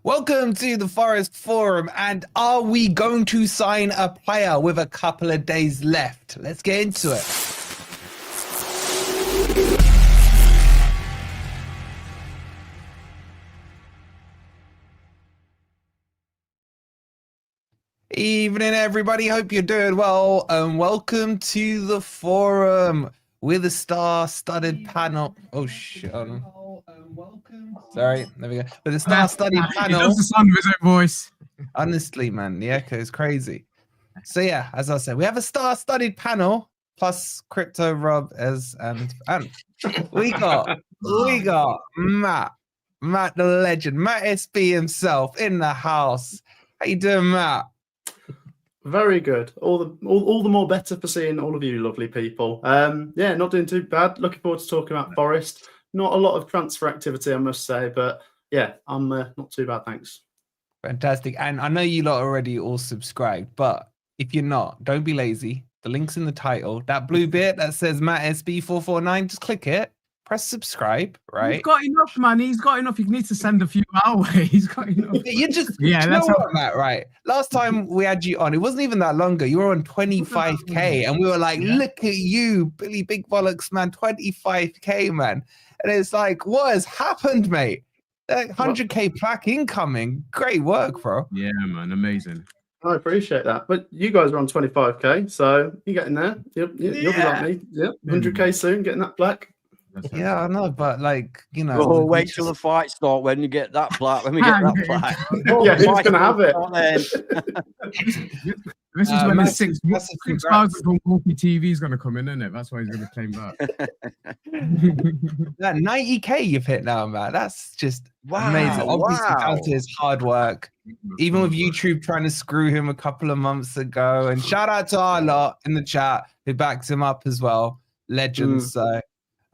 Welcome to the Forest Forum, and are we going to sign a player with a couple of days left? Let's get into it. Evening, everybody. Hope you're doing well, and welcome to the forum with a star-studded panel. Oh shit! Sorry, there we go. With a star-studded panel. He loves the sound of his own voice. Honestly, man, the echo is crazy. So yeah, as I said, we have a star-studded panel plus Crypto Rob and we got Matt the legend, Matt SB himself in the house. How you doing, Matt? Very good. All the more better for seeing all of you lovely people. Yeah, not doing too bad. Looking forward to talking about Forest. Not a lot of transfer activity, I must say, but yeah, I'm not too bad, thanks. Fantastic. And I know you lot already all subscribed, but if you're not, don't be lazy. The link's in the title. That blue bit that says Matt SB449, just click it. Press subscribe, right? He's got enough, man. He's got enough. You need to send a few our way. He's got enough. You just, yeah, you know what, Matt, right? Last time we had you on, it wasn't even that long ago. You were on 25K, and we were like, look at you, Billy Big Bollocks, man, 25K, man. And it's like, what has happened, mate? 100K plaque incoming. Great work, bro. Yeah, man, amazing. I appreciate that. But you guys are on 25K, so you're getting there. You'll be like me. Yep, 100K soon, getting that plaque. Yeah, I know, but like, you know. Oh, wait till the fight start when you get that plaque. When we get that plaque. Yeah, who's going to have it? This is when the 6,000 from Wolfie TV is going to come in, isn't it? That's why he's going to claim that. That 90K you've hit now, man. That's just amazing. Obviously, down to his hard work. Even with YouTube trying to screw him a couple of months ago. And shout out to our lot in the chat who backed him up as well. Legends. So.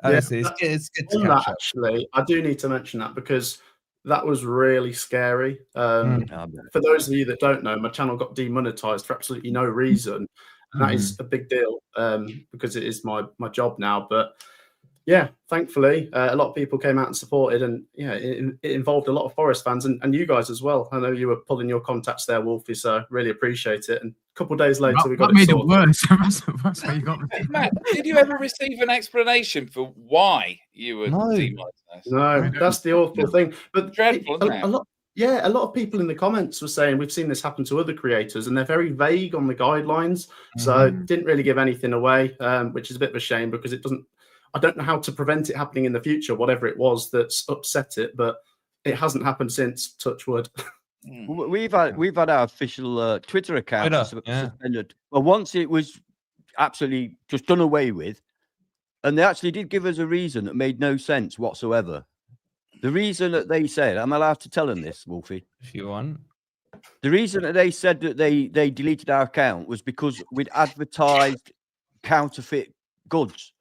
Honestly, it's good to catch up. Actually, I do need to mention that because that was really scary. For those of you that don't know, my channel got demonetized for absolutely no reason. And that is a big deal because it is my job now. But yeah, thankfully, a lot of people came out and supported, and yeah, it involved a lot of Forest fans and you guys as well. I know you were pulling your contacts there, Wolfie, so really appreciate it. And a couple of days later, we got it sorted. Worse. That's how you got Hey, Matt, did you ever receive an explanation for why you were demonetized? No, that's the awful thing. But dreadful, isn't it? A lot of people in the comments were saying we've seen this happen to other creators, and they're very vague on the guidelines. So didn't really give anything away, which is a bit of a shame because it doesn't. I don't know how to prevent it happening in the future, whatever it was that's upset it, but it hasn't happened since, touch wood. We've had our official Twitter account suspended. Well, once it was absolutely just done away with, and they actually did give us a reason that made no sense whatsoever. The reason that they said, I'm allowed to tell them this, Wolfie? If you want. The reason that they said that they deleted our account was because we'd advertised counterfeit goods.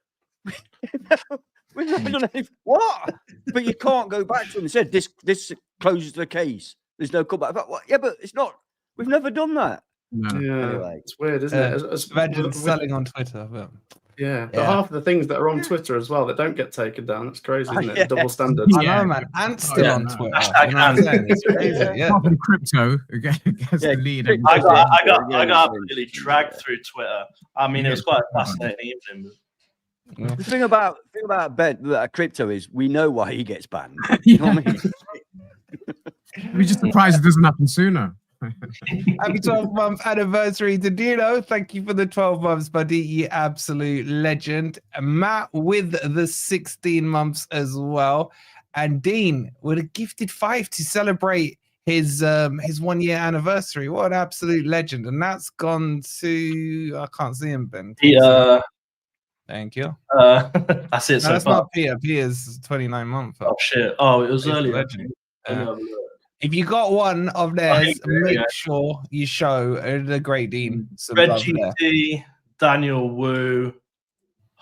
We've never done anything. What? But you can't go back to them and said this closes the case. There's no comeback. But what? Yeah, but it's not. We've never done that. No. Yeah, anyway, it's weird, isn't it? Imagine selling on Twitter. But... Yeah, but half of the things that are on Twitter as well that don't get taken down. That's crazy, isn't it? Double standards. I know, man. Ant's still on Twitter. It's crazy. Yeah. Crypto gets the lead. I got absolutely dragged through Twitter. I mean, it was quite a fascinating evening. The thing about crypto is we know why he gets banned. You know what I mean? We're just surprised it doesn't happen sooner. Happy 12-month anniversary to Nuno. Thank you for the 12 months, buddy. You absolute legend. Matt with the 16 months as well. And Dean with a gifted 5 to celebrate his 1 year anniversary. What an absolute legend. And that's gone to, I can't see him, Ben. Thank you. That's it. No, that's not Peter. Peter's 29 months. Oh shit! Oh, it was earlier. If you got one of theirs, make sure you show the great Dean. Reggie D, Daniel Wu,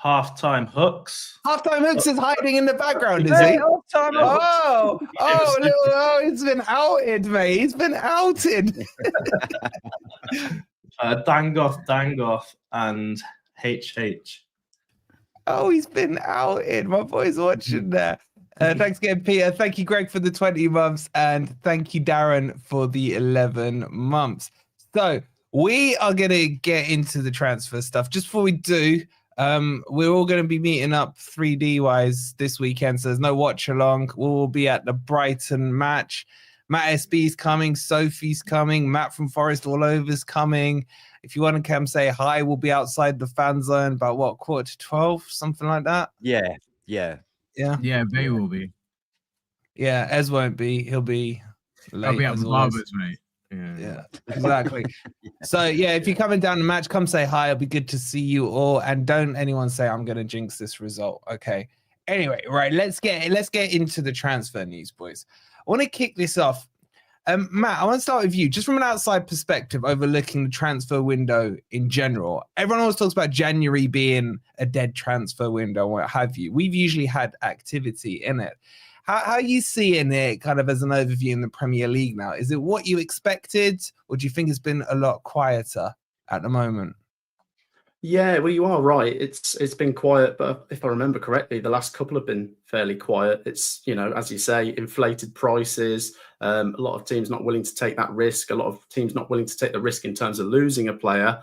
Halftime Hooks. Halftime Hooks is hiding in the background, is he? He's been outed, mate. He's been outed. Dangoff, and HH. Oh, he's been outed. My boy's watching there. Thanks again, Peter. Thank you, Greg, for the 20 months. And thank you, Darren, for the 11 months. So we are going to get into the transfer stuff. Just before we do, we're all going to be meeting up 3D-wise this weekend. So there's no watch along. We'll be at the Brighton match. Matt SB's coming. Sophie's coming. Matt from Forest All Over's coming. If you want to come say hi, we'll be outside the fan zone about what, 11:45, something like that? Yeah. Yeah, they will be. Yeah, Ez won't be. He'll be late. I'll be at as the always. barbers, mate. Yeah, exactly. So yeah, if you're coming down the match, come say hi. It'll be good to see you all. And don't anyone say I'm gonna jinx this result. Okay. Anyway, right, let's get into the transfer news, boys. I want to kick this off. Matt, I want to start with you. Just from an outside perspective, overlooking the transfer window in general. Everyone always talks about January being a dead transfer window, what have you. We've usually had activity in it. How are you seeing it kind of as an overview in the Premier League now? Is it what you expected, or do you think it's been a lot quieter at the moment? Yeah, well, you are right. It's been quiet, but if I remember correctly, the last couple have been fairly quiet. It's, as you say, inflated prices. A lot of teams not willing to take that risk. A lot of teams not willing to take the risk in terms of losing a player.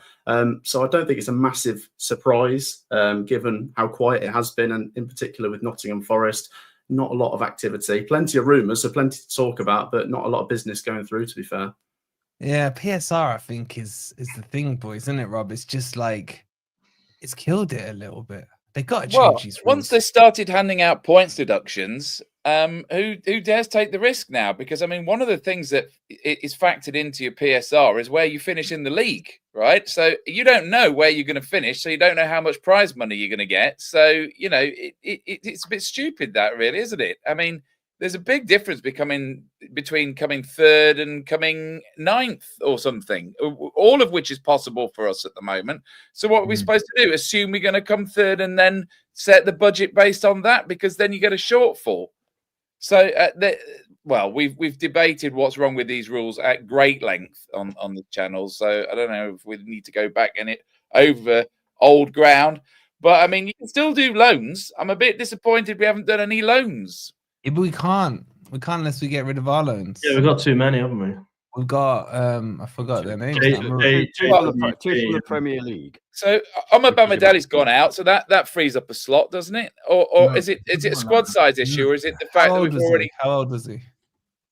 So I don't think it's a massive surprise, given how quiet it has been, and in particular with Nottingham Forest. Not a lot of activity. Plenty of rumours, so plenty to talk about, but not a lot of business going through, to be fair. Yeah, PSR, I think, is the thing, boys, isn't it, Rob? It's just like, it's killed it a little bit. They got to change these rules. Once they started handing out points deductions, who dares take the risk now? Because, I mean, one of the things that is factored into your PSR is where you finish in the league, right? So you don't know where you're going to finish, so you don't know how much prize money you're going to get. So, it's a bit stupid, that really, isn't it? I mean, there's a big difference between coming third and coming ninth or something, all of which is possible for us at the moment. So what are we supposed to do? Assume we're going to come third and then set the budget based on that, because then you get a shortfall. So, we've debated what's wrong with these rules at great length on the channel. So I don't know if we need to go back in it over old ground. But, I mean, you can still do loans. I'm a bit disappointed we haven't done any loans. Yeah, but we can't unless we get rid of our loans. Yeah, we've got too many, haven't we? We've got I forgot their names. Two from the Premier League. So Bamadelli's gone out, so that frees up a slot, doesn't it? Or is it a squad size issue, or is it the fact that we've already? How old was he?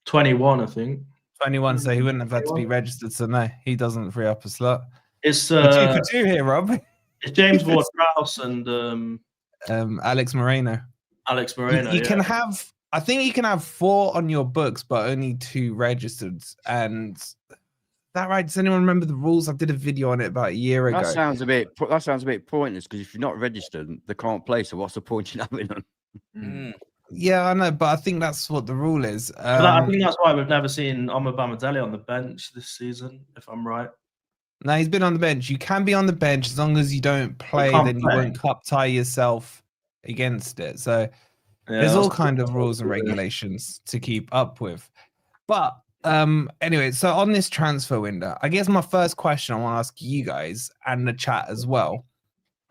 21, I think. 21, so he wouldn't have had to be registered. So no, he doesn't free up a slot. It's 2 for 2 here, Rob. It's James Ward-Prowse and Alex Moreno. Alex Moreno. You can have. I think you can have 4 on your books, but only 2 registered. And that right? Does anyone remember the rules? I did a video on it about a year ago. That sounds a bit pointless, because if you're not registered, they can't play. So what's the point in having them? Yeah, I know, but I think that's what the rule is. I think that's why we've never seen Bamadelli on the bench this season, if I'm right. No, he's been on the bench. You can be on the bench as long as you don't play, then you won't cup tie yourself against it. So. Yeah, there's all kind of rules and regulations to keep up with. But anyway, so on this transfer window, I guess my first question I want to ask you guys and the chat as well.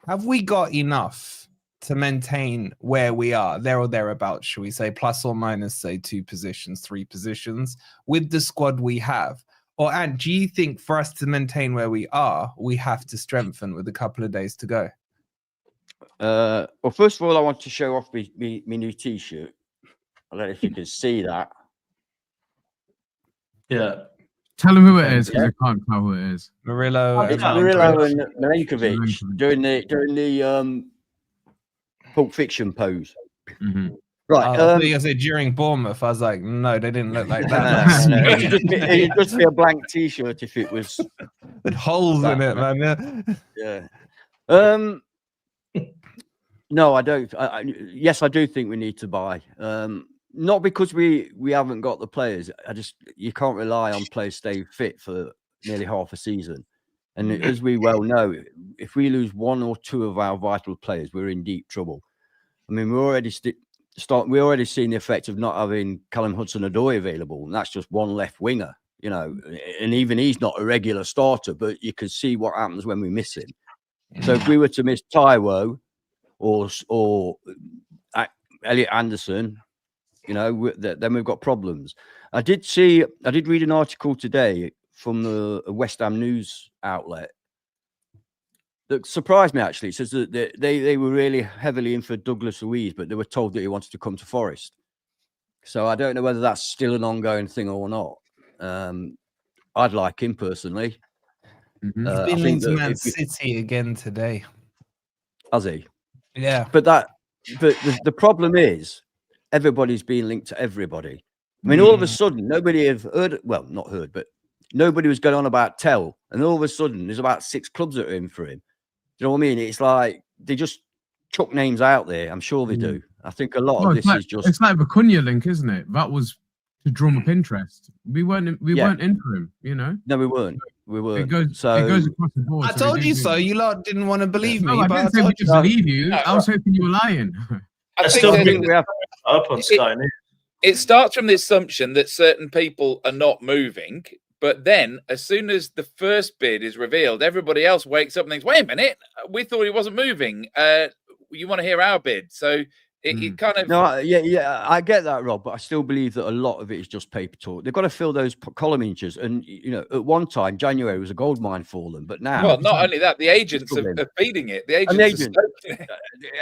Have we got enough to maintain where we are, there or thereabouts, should we say, plus or minus, say, 2 positions, 3 positions, with the squad we have? And do you think for us to maintain where we are, we have to strengthen with a couple of days to go? Well, first of all, I want to show off my new T-shirt. I don't know if you can see that. Yeah. Tell them who it is, because I can't tell who it is. Murillo. It's Murillo and Milenkovic doing the Pulp Fiction pose. Right. I thought you said during Bournemouth. I was like, no, they didn't look like that. It'd just be a blank T-shirt if it was with holes in it, man. Yeah. No, I don't. Yes, I do think we need to buy. Not because we haven't got the players. You can't rely on players staying fit for nearly half a season. And as we well know, if we lose 1 or 2 of our vital players, we're in deep trouble. I mean, we're already seeing the effect of not having Callum Hudson-Odoi available, and that's just one left winger, and even he's not a regular starter, but you can see what happens when we miss him. So if we were to miss Taiwo or Elliot Anderson, then we've got problems. I did read an article today from the West Ham news outlet that surprised me, actually. It says that they were really heavily in for Douglas Luiz, but they were told that he wanted to come to Forest. So I don't know whether that's still an ongoing thing or not. I'd like him personally. He's been linked to Man City again today. Has he? Yeah. But the problem is everybody's being linked to everybody. I mean, all of a sudden, nobody have heard, well, not heard, but nobody was going on about Tell. And all of a sudden, there's about 6 clubs that are in for him. Do you know what I mean? It's like they just chuck names out there. I'm sure they do. I think a lot of this is just... It's like the Cunha link, isn't it? That was to drum up interest. We weren't in for him, you know? No, we weren't. We weren't. It goes across the board. I told you so. You lot didn't want to believe me. No, I didn't say we didn't believe you. No, I was hoping you were lying. I think we have up on Sky News. It starts from the assumption that certain people are not moving, but then as soon as the first bid is revealed, everybody else wakes up and thinks, wait a minute, we thought he wasn't moving. You want to hear our bid? So it kind of... No, yeah, I get that, Rob, but I still believe that a lot of it is just paper talk. They've got to fill those column inches. And, you know, at one time, January was a gold mine for them, but now... Well, not only that, the agents are feeding it. The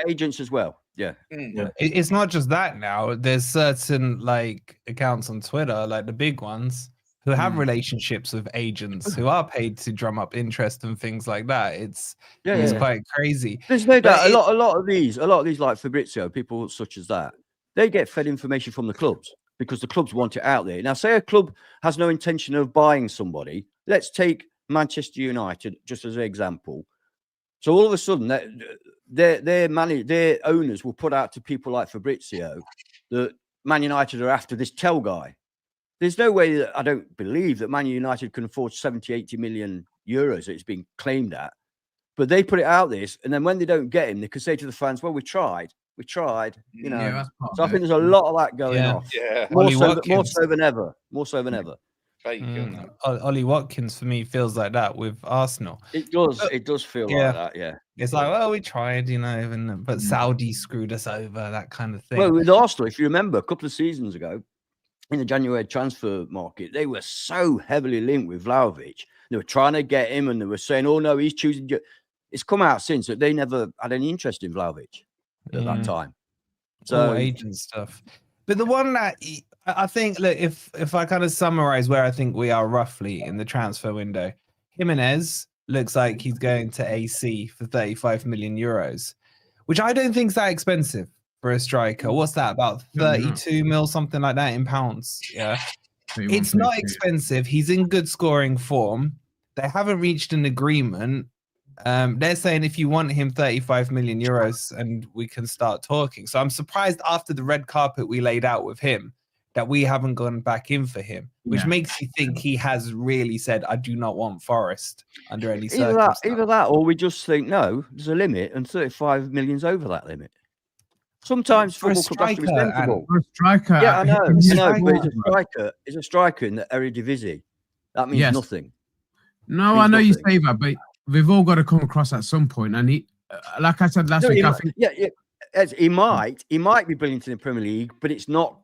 agents as well. Yeah. It's not just that now. There's certain like accounts on Twitter, like the big ones, who have relationships with agents who are paid to drum up interest and things like that. It's quite crazy. There's no doubt. A lot of these like Fabrizio, people such as that, they get fed information from the clubs because the clubs want it out there. Now, say a club has no intention of buying somebody. Let's take Manchester United just as an example. So all of a sudden, their owners will put out to people like Fabrizio that Man United are after this Tell guy. There's no way that I don't believe that Man United can afford 70, 80 million euros that it's been claimed at. But they put it out this, and then when they don't get him, they can say to the fans, well, we tried, you know. Yeah, so I think there's a lot of that going off. Yeah. More so than ever. Ollie Watkins for me feels like that with Arsenal. It does feel like that, yeah. It's like, well, we tried, you know, but Saudi screwed us over, that kind of thing. Well, with Arsenal, if you remember, a couple of seasons ago, in the January transfer market, they were so heavily linked with Vlahovic. They were trying to get him, and they were saying, "Oh no, he's choosing." It's come out since that they never had any interest in Vlahovic at that time. So agent stuff. But the one that I think, look, if I kind of summarize where I think we are roughly in the transfer window, Jimenez looks like he's going to AC for 35 million euros, which I don't think is that expensive for a striker. What's that, about 32 mil, something like that in pounds? Yeah. It's not expensive. He's in good scoring form. They haven't reached an agreement. They're saying if you want him 35 million euros and we can start talking. So I'm surprised after the red carpet we laid out with him that we haven't gone back in for him, which makes you think he has really said, I do not want Forest under any circumstances. Either that, or we just think, no, there's a limit and 35 million's over that limit. Sometimes for a striker, yeah, I know, but he's a striker in the Eredivisie. That means nothing. No, I know you say that, but we've all got to come across at some point. And he, like I said last week, I think he might be brilliant in the Premier League, but it's not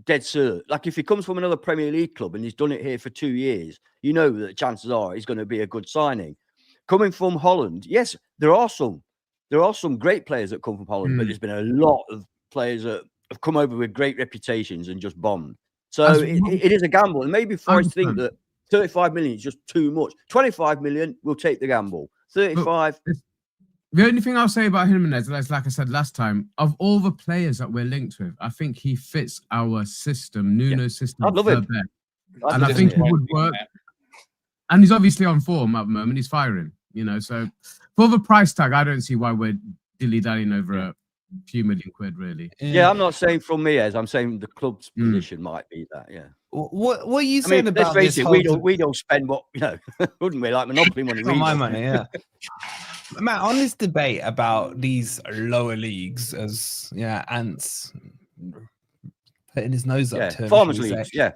dead cert. Like if he comes from another Premier League club and he's done it here for 2 years, you know that chances are he's going to be a good signing. Coming from Holland, yes, there are some great players that come from Holland, but there's been a lot of players that have come over with great reputations and just bombed. So it is a gamble. And maybe Forest think that 35 million is just too much. 25 million, we'll take the gamble. 35. The only thing I'll say about Jimenez, like I said last time, of all the players that we're linked with, I think he fits our system, Nuno's system. I love him. And I think he would work. And he's obviously on form at the moment. He's firing, you know. So for the price tag, I don't see why we're dilly-dallying over a few million quid, really. Yeah, I'm not saying from me, I'm saying the club's position might be that, yeah. What are you saying about let's face this? We don't spend what, you know, wouldn't we, like Monopoly money? Not my money, yeah. Matt, on this debate about these lower leagues, as Ant's putting his nose up to farmers leagues, yeah.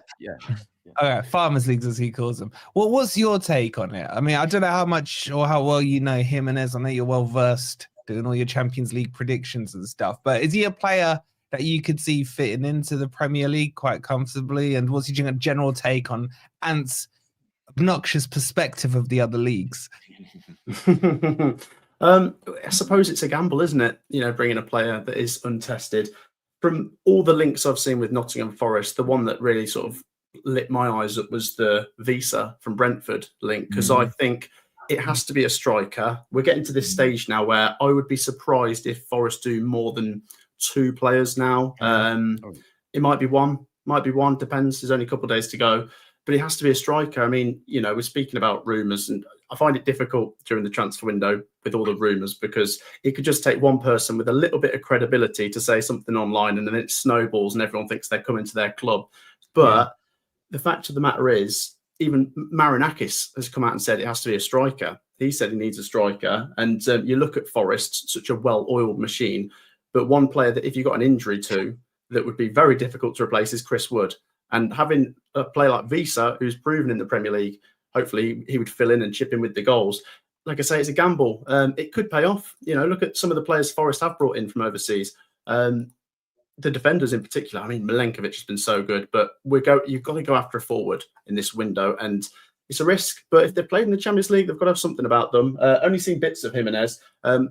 Okay, farmers leagues as he calls them. What's your take on it? I mean, I don't know how much or how well you know Jimenez. I know you're well versed doing all your Champions League predictions and stuff, but is he a player that you could see fitting into the Premier League quite comfortably? And what's your general take on Ant's obnoxious perspective of the other leagues? I suppose it's a gamble, isn't it? You know, bringing a player that is untested. From all the links I've seen with Nottingham Forest, the one that really sort of lit my eyes up was the Visa from Brentford link, because I think it has to be a striker. We're getting to this stage now where I would be surprised if Forest do more than 2 players now. It might be one, depends. There's only a couple of days to go, but it has to be a striker. I mean, you know, we're speaking about rumours, and I find it difficult during the transfer window with all the rumours, because it could just take one person with a little bit of credibility to say something online, and then it snowballs and everyone thinks they're coming to their club. But the fact of the matter is, even Marinakis has come out and said it has to be a striker. He said he needs a striker. And you look at Forest, such a well-oiled machine, but one player that if you got an injury to, that would be very difficult to replace is Chris Wood. And having a player like Visa, who's proven in the Premier League, hopefully he would fill in and chip in with the goals. Like I say, it's a gamble. It could pay off. You know, look at some of the players Forest have brought in from overseas. The defenders in particular, I mean, Milenkovic has been so good, but you've got to go after a forward in this window, and it's a risk. But if they've played in the Champions League, they've got to have something about them. Only seen bits of Jimenez.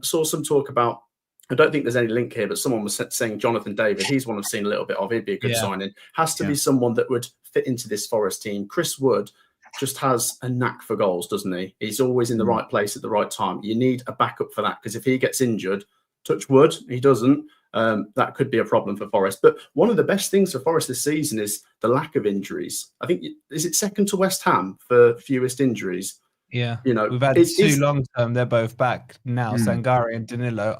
Saw some talk about, I don't think there's any link here, but someone was saying Jonathan David. He's one I've seen a little bit of. He'd be a good signing. Has to be someone that would fit into this Forest team. Chris Wood just has a knack for goals, doesn't he? He's always in the right place at the right time. You need a backup for that, because if he gets injured, touch wood, he doesn't. That could be a problem for Forest. But one of the best things for Forest this season is the lack of injuries. I think, is it second to West Ham for fewest injuries? Yeah. You know, we've had 2 long term. They're both back now. Sangare and Danilo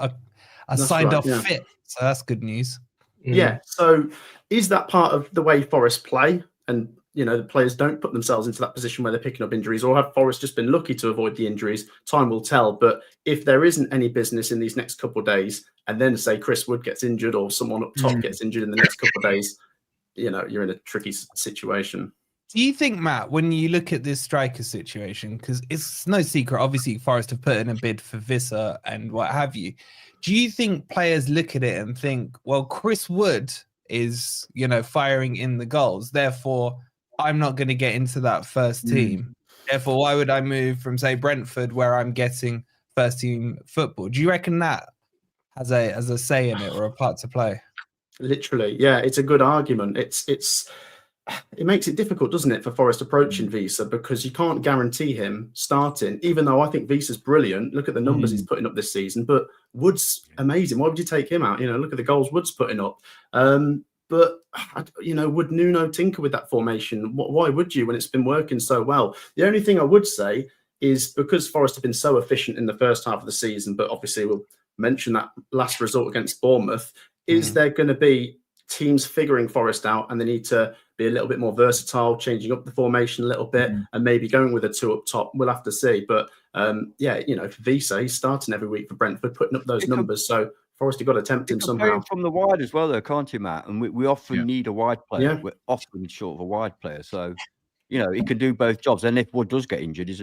are signed off fit. So that's good news. Yeah. So is that part of the way Forest play? And, you know, the players don't put themselves into that position where they're picking up injuries, or have Forest just been lucky to avoid the injuries? Time will tell. But if there isn't any business in these next couple of days, and then say Chris Wood gets injured or someone up top gets injured in the next couple of days, you know, you're in a tricky situation. Do you think, Matt, when you look at this striker situation, because it's no secret, obviously Forest have put in a bid for Vissa and what have you, do you think players look at it and think, well, Chris Wood is, you know, firing in the goals, therefore I'm not going to get into that first team. Therefore, why would I move from, say, Brentford, where I'm getting first team football? Do you reckon that has a say in it, or a part to play? Literally, yeah, it's a good argument. It makes it difficult, doesn't it, for Forest approaching Visa, because you can't guarantee him starting, even though I think Visa's brilliant. Look at the numbers he's putting up this season, but Wood's amazing. Why would you take him out? You know, look at the goals Wood's putting up. But, you know, would Nuno tinker with that formation? Why would you, when it's been working so well? The only thing I would say is, because Forest have been so efficient in the first half of the season, but obviously we'll mention that last result against Bournemouth, is there going to be teams figuring Forest out, and they need to be a little bit more versatile, changing up the formation a little bit, and maybe going with a 2 up top? We'll have to see. But yeah, you know, for Visa, he's starting every week for Brentford, putting up those numbers. So Forest have got to tempt him somehow. From the wide as well, though, can't you, Matt? And we often need a wide player. Yeah. We're often short of a wide player. So, you know, he could do both jobs. And if Wood does get injured, he's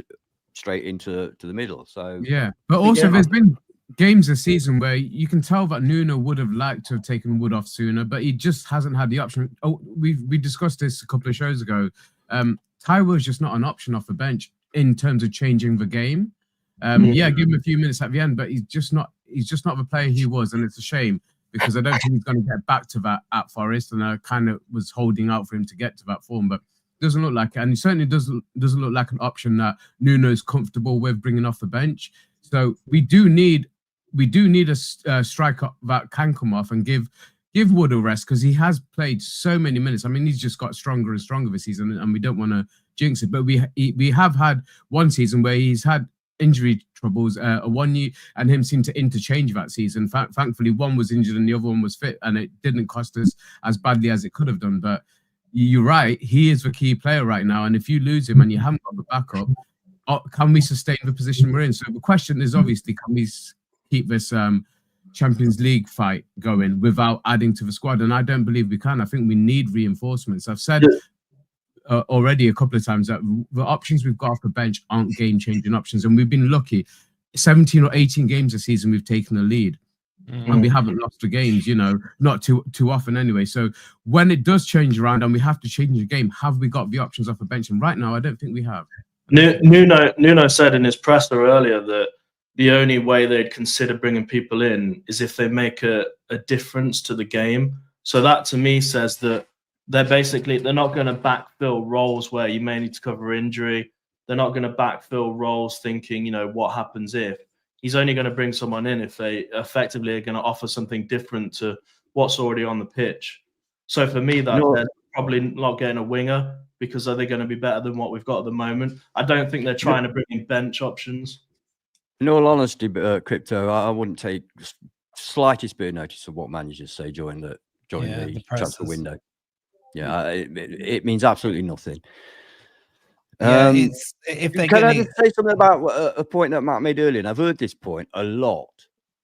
straight into the middle. So yeah, but also there's been games this season where you can tell that Nuno would have liked to have taken Wood off sooner, but he just hasn't had the option. Oh, we discussed this a couple of shows ago. Taiwo is just not an option off the bench in terms of changing the game. Yeah, give him a few minutes at the end, but he's just not the player he was, and it's a shame, because I don't think he's going to get back to that at Forest, and I kind of was holding out for him to get to that form, but doesn't look like it, and he certainly doesn't look like an option that Nuno is comfortable with bringing off the bench. So we do need a striker that can come off and give Wood a rest, because he has played so many minutes. I mean, he's just got stronger and stronger this season, and we don't want to jinx it. But we have had one season where he's had injury troubles, one year, and him seemed to interchange that season. Thankfully, one was injured and the other one was fit, and it didn't cost us as badly as it could have done. But you're right, he is the key player right now, and if you lose him and you haven't got the backup, can we sustain the position we're in? So the question is obviously, can we keep this Champions League fight going without adding to the squad? And I don't believe we can. I think we need reinforcements. I've said already a couple of times that the options we've got off the bench aren't game-changing options, and we've been lucky. 17 or 18 games this season we've taken a lead. and we haven't lost the games, not too often anyway. So when it does change around and we have to change the game, have we got the options off the bench? And right now, I don't think we have. Nuno said in his presser earlier that the only way they'd consider bringing people in is if they make a difference to the game. So that to me says that they're not going to backfill roles where you may need to cover injury. They're not going to backfill roles thinking, what happens if. He's only going to bring someone in if they effectively are going to offer something different to what's already on the pitch. So for me, they're probably not getting a winger, because are they going to be better than what we've got at the moment? I don't think they're trying to bring in bench options. In all honesty, Crypto, I wouldn't take slightest bit of notice of what managers say during the transfer window. Yeah, it means absolutely nothing. If they can I just say something about a point that Matt made earlier? And I've heard this point a lot.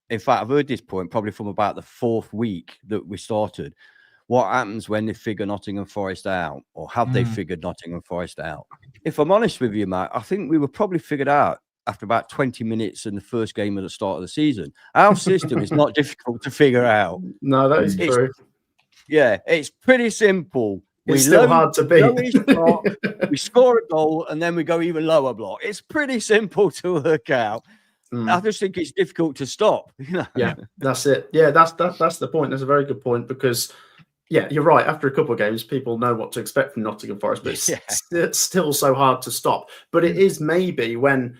In fact, I've heard this point probably from about the 4th week that we started. What happens when they figure Nottingham Forest out, or have they figured Nottingham Forest out? If I'm honest with you, Matt, I think we were probably figured out after about 20 minutes in the first game at the start of the season. Our system is not difficult to figure out. No, that is true. Yeah, it's pretty simple. It's still hard to beat. We score a goal and then we go even lower block. It's pretty simple to work out. I just think it's difficult to stop. Yeah, that's it. Yeah, that's the point. That's a very good point, because you're right. After a couple of games, people know what to expect from Nottingham Forest, but it's still so hard to stop. But it is maybe when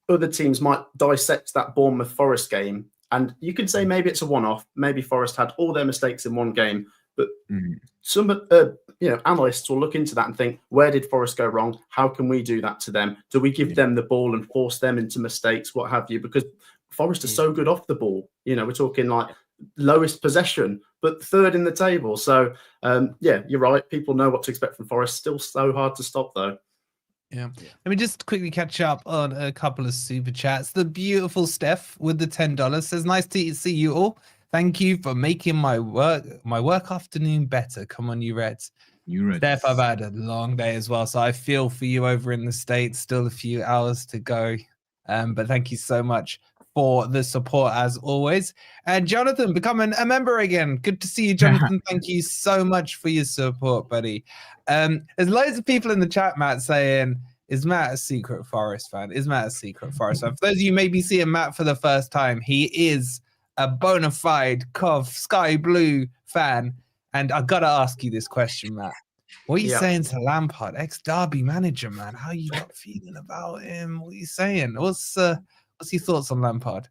other teams might dissect that Bournemouth Forest game, and you could say maybe it's a one-off. Maybe Forest had all their mistakes in one game, but some analysts will look into that and think, where did Forest go wrong? How can we do that to them? Do we give them the ball and force them into mistakes? What have you? Because Forest are so good off the ball. We're talking like lowest possession, but 3rd in the table. So you're right. People know what to expect from Forest. Still so hard to stop though. Yeah. Let me just quickly catch up on a couple of super chats. The beautiful Steph with the $10 says, nice to see you all. Thank you for making my work afternoon better. Come on, you Reds. Steph, I've had a long day as well, so I feel for you over in the States. Still a few hours to go. But thank you so much for the support as always. And Jonathan, becoming a member again. Good to see you, Jonathan. Thank you so much for your support, buddy. There's loads of people in the chat, Matt, saying, is Matt a secret Forest fan? Is Matt a secret Forest fan? For those of you maybe seeing Matt for the first time, he is a bona fide Sky Blue fan. And I got to ask you this question, Matt. What are you saying to Lampard, ex-Derby manager, man? How are you not feeling about him? What are you saying? What's your thoughts on Lampard?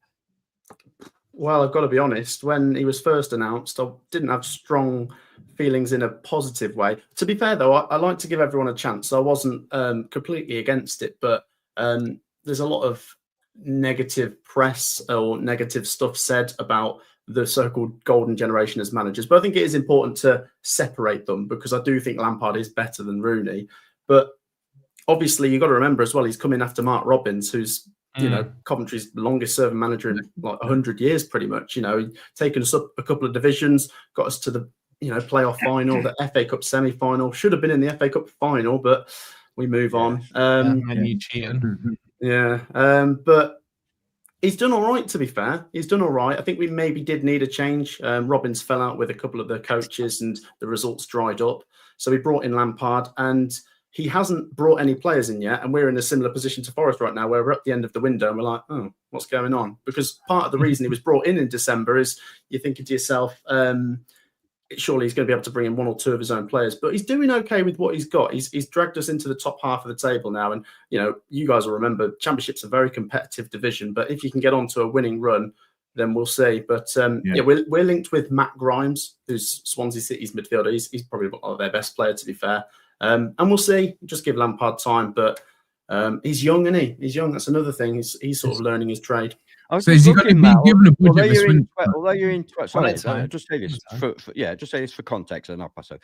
Well, I've got to be honest. When he was first announced, I didn't have strong feelings in a positive way. To be fair, though, I like to give everyone a chance. I wasn't completely against it, but there's a lot of negative press or negative stuff said about the so-called golden generation as managers. But I think it is important to separate them, because I do think Lampard is better than Rooney. But obviously, you've got to remember as well, he's coming after Mark Robbins, who's Coventry's longest serving manager in like 100 years, pretty much. Taken us up a couple of divisions, got us to the playoff final, the FA Cup semi-final. Should have been in the FA Cup final, but we move on. And you cheated. But he's done all right, to be fair. He's done all right. I think we maybe did need a change. Robbins fell out with a couple of the coaches and the results dried up. So we brought in Lampard, and he hasn't brought any players in yet. And we're in a similar position to Forest right now, where we're at the end of the window and we're like, oh, what's going on? Because part of the reason he was brought in December is you're thinking to yourself, surely he's going to be able to bring in 1 or 2 of his own players, but he's doing okay with what he's got. He's dragged us into the top half of the table now. And, you guys will remember Championship's a very competitive division, but if you can get onto a winning run, then we'll see. But we're linked with Matt Grimes, who's Swansea City's midfielder. He's probably their best player, to be fair. And we'll see, just give Lampard time, but he's young, isn't he? He's young. That's another thing. He's sort of learning his trade. So is he going to be given a budget this winter? Although you're in 12, sorry, just say this just say this for context, and I'll pass over.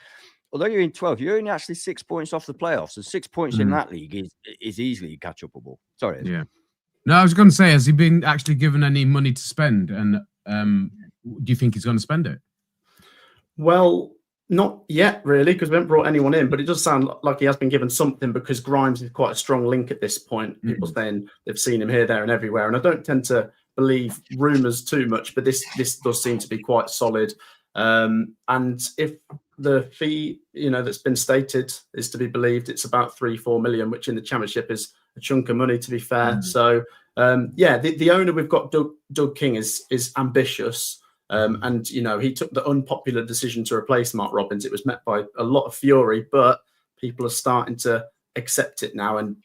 Although you're in 12, you're only actually 6 points off the playoffs, and 6 points in that league is easily catch-upable. Sorry. Yeah. No, I was going to say, has he been actually given any money to spend, and do you think he's going to spend it? Well, not yet, really, because we haven't brought anyone in, but it does sound like he has been given something, because Grimes is quite a strong link at this point. People saying they've seen him here, there, and everywhere. And I don't tend to believe rumours too much, but this does seem to be quite solid. And if the fee, that's been stated is to be believed, it's about 3-4 million, which in the Championship is a chunk of money, to be fair. So the owner we've got, Doug King, is ambitious. And he took the unpopular decision to replace Mark Robins. It was met by a lot of fury, but people are starting to accept it now. And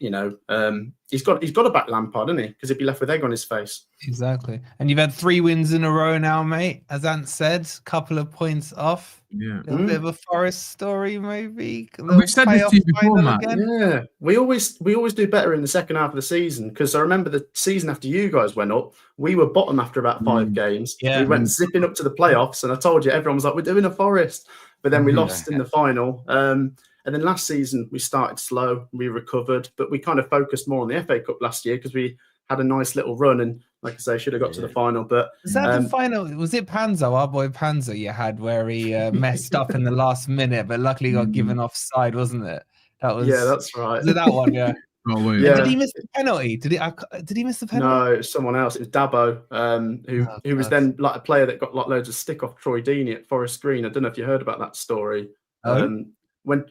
he's got to back Lampard, hasn't he? Because he'd be left with egg on his face. Exactly. And you've had 3 wins in a row now, mate. As Ant said, couple of points off. Yeah, a bit of a Forest story, maybe. We've said this to you before, Matt. Yeah, we always do better in the second half of the season, because I remember the season after you guys went up, we were bottom after about 5 games. We went zipping up to the playoffs, and I told you, everyone was like, "We're doing a Forest," but then we lost in the final. And then last season we started slow, we recovered, but we kind of focused more on the FA Cup last year because we had a nice little run, and like I say, should have got to the final. But was that the final? Was it Panzo, our boy Panzo, you had, where he messed up in the last minute, but luckily got given offside, wasn't it? That was that's right. Was it that one? Yeah. Yeah. Did he miss the penalty? Did he miss the penalty? No, it was someone else. It was Dabo, who was then like a player that got like loads of stick off Troy Deeney at Forest Green. I don't know if you heard about that story. When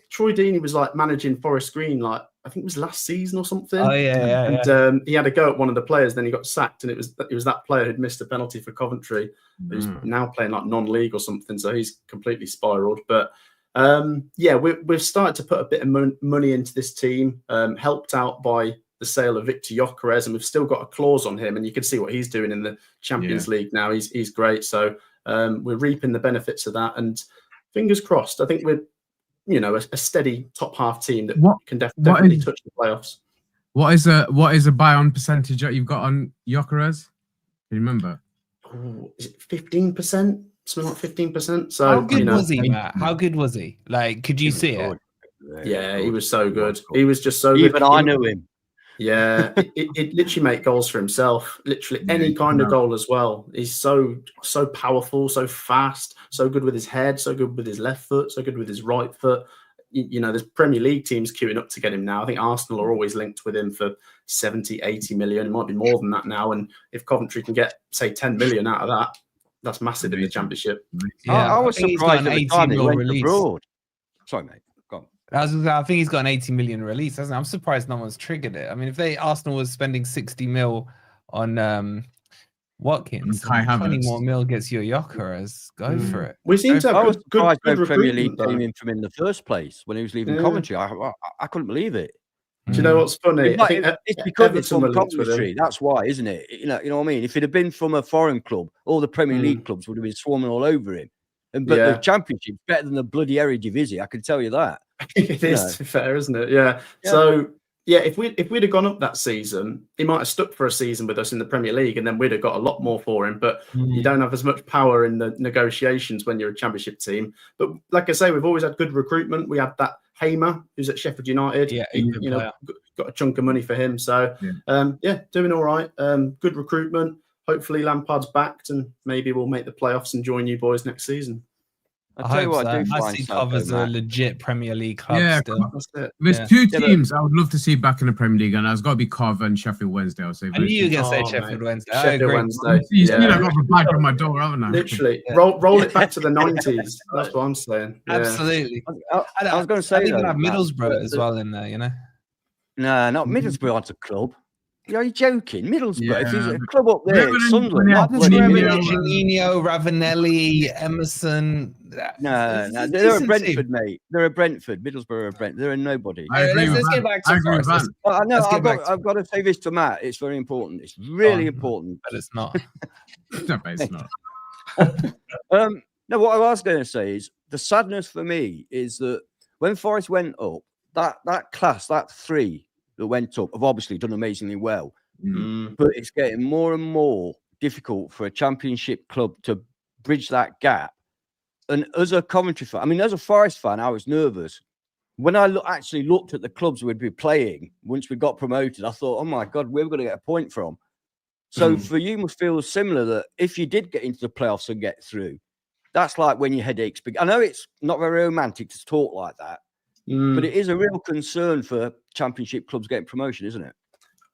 Troy Deeney was like managing Forest Green, like I think it was last season or something. Oh yeah. And he had a go at one of the players, then he got sacked, and it was that player who'd missed a penalty for Coventry, who's now playing like non-league or something. So he's completely spiraled. But we've started to put a bit of money into this team, helped out by the sale of Victor Gyökeres, and we've still got a clause on him, and you can see what he's doing in the Champions League now. He's great. So we're reaping the benefits of that, and fingers crossed. I think we're a steady top half team that can definitely touch the playoffs. What is a buy-on percentage that you've got on Gyökeres? Do you remember? Is it 15%? Something like 15%. So how good was he, Matt? How good was he? Like, could you see it? Yeah, he was so good. He was just so good. Even I knew him. Yeah, it literally make goals for himself. Literally any kind of goal as well. He's so powerful, so fast, so good with his head, so good with his left foot, so good with his right foot. There's Premier League teams queuing up to get him now. I think Arsenal are always linked with him for 70, 80 million. It might be more than that now. And if Coventry can get, say, 10 million out of that, that's massive in the Championship. Yeah, I was surprised at the time he went abroad. Sorry, mate. I think he's got an 80 million release, hasn't he? I'm surprised no one's triggered it. I mean, if Arsenal was spending 60 mil on Watkins, 20 more mil gets you a Gyökeres. Go for it. We seem to have good Premier League came in from in the first place when he was leaving Coventry. I couldn't believe it. Do you know what's funny? I think it's because it's from Coventry. That's why, isn't it? You know what I mean? If it had been from a foreign club, all the Premier League clubs would have been swarming all over him. But the Championship's better than the bloody Eredivisie. I can tell you that. It is, to be fair, isn't it? Yeah. So if we'd have gone up that season, he might have stuck for a season with us in the Premier League, and then we'd have got a lot more for him. But you don't have as much power in the negotiations when you're a Championship team. But like I say, we've always had good recruitment. We had that Hamer, who's at Sheffield United. Yeah, got a chunk of money for him. So doing all right. Good recruitment. Hopefully Lampard's backed, and maybe we'll make the playoffs and join you boys next season. I'll tell you what, I do find covers a legit Premier League club. Yeah, still. There's 2 teams I would love to see back in the Premier League, and it's got to be Carver and Sheffield Wednesday. I'll say. I knew you were going to say Sheffield Wednesday. Sheffield Wednesday. I've got a flag on my door, haven't I? Literally, roll it back to the 90s. That's what I'm saying. Yeah. Absolutely. I was going to say, I think we'll have Middlesbrough as well in there. No, not Middlesbrough. It's a club. You're joking. Middlesbrough. If there's a club up there, it's Sunderland. Janino, Ravanelli, Emerson. No, they're a Brentford, mate. They're a Brentford. Middlesbrough are a Brentford. They're a nobody. Let's get back to Forest. I've got to say this to Matt. It's very important. It's really important. But it's not. No, it's not. No, what I was going to say is the sadness for me is that when Forest went up, that class, that 3 that went up, have obviously done amazingly well. But it's getting more and more difficult for a Championship club to bridge that gap. And as a Coventry fan, I mean, as a Forest fan, I was nervous. When I actually looked at the clubs we'd be playing once we got promoted, I thought, oh my God, we're going to get a point from. So for you, must feel similar that if you did get into the playoffs and get through, that's like when your headaches begin. I know it's not very romantic to talk like that, but it is a real concern for Championship clubs getting promotion, isn't it?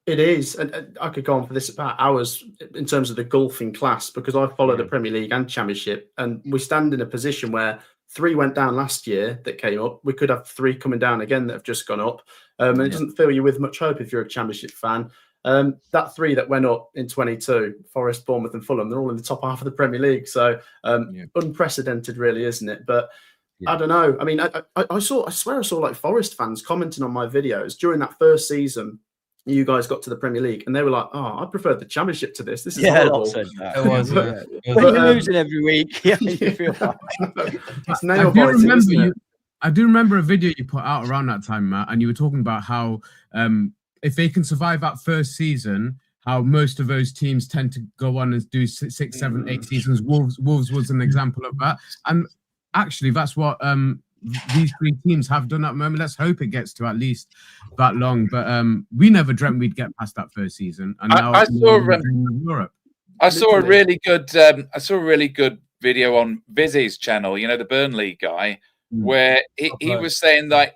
It is, and I could go on for this about hours in terms of the golfing class, because I follow the Premier League and Championship, and we stand in a position where 3 went down last year that came up. We could have 3 coming down again that have just gone up, and it doesn't fill you with much hope if you're a Championship fan. That 3 that went up in 22, Forest, Bournemouth, and Fulham, they're all in the top half of the Premier League, so unprecedented, really, isn't it? But I don't know. I mean, I swear I saw like Forest fans commenting on my videos during that first season. You guys got to the Premier League, and they were like, "Oh, I preferred the Championship to this. This is horrible." Said that. It was. When you're losing every week, you feel like it's nail biting, isn't it? I do remember a video you put out around that time, Matt, and you were talking about how if they can survive that first season, how most of those teams tend to go on and do 6, 7, 8 seasons. Wolves was an example of that, and actually, that's what these 3 teams have done at the moment. Let's hope it gets to at least that long. But we never dreamt we'd get past that first season. And now I saw Europe. I saw a really good video on Vizzy's channel, you know, the Burnley guy, where he was saying that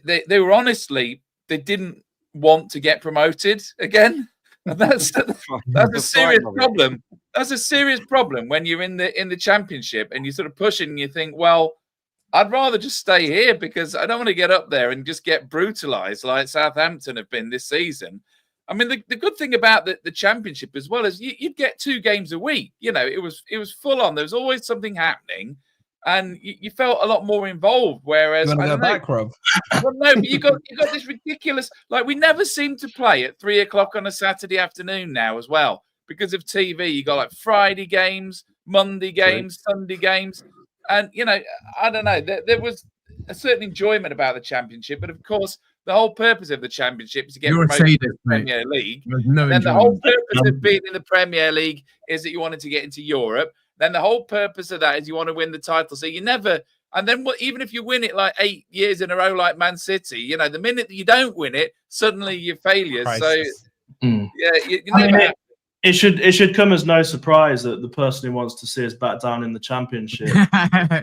they were honestly, they didn't want to get promoted again. And that's a serious problem. That's a serious problem when you're in the Championship and you're sort of pushing and you think, well, I'd rather just stay here because I don't want to get up there and just get brutalized like Southampton have been this season. I mean, the good thing about the Championship as well is you'd get 2 games a week. You know, it was full on. There was always something happening, and you felt a lot more involved. Whereas you want to go back, Rob? Well, no, but you got this ridiculous. Like, we never seem to play at 3 o'clock on a Saturday afternoon now as well because of TV. You got like Friday games, Monday games, Sunday games. And, you know, I don't know, there was a certain enjoyment about the Championship. But, of course, the whole purpose of the Championship is to get promoted to the Premier League. Then the whole purpose of being in the Premier League is that you wanted to get into Europe. Then the whole purpose of that is you want to win the title. So you never – and then even if you win it like 8 years in a row like Man City, you know, the minute that you don't win it, suddenly you're failures. Crisis. So, yeah, you never – It should come as no surprise that the person who wants to see us back down in the Championship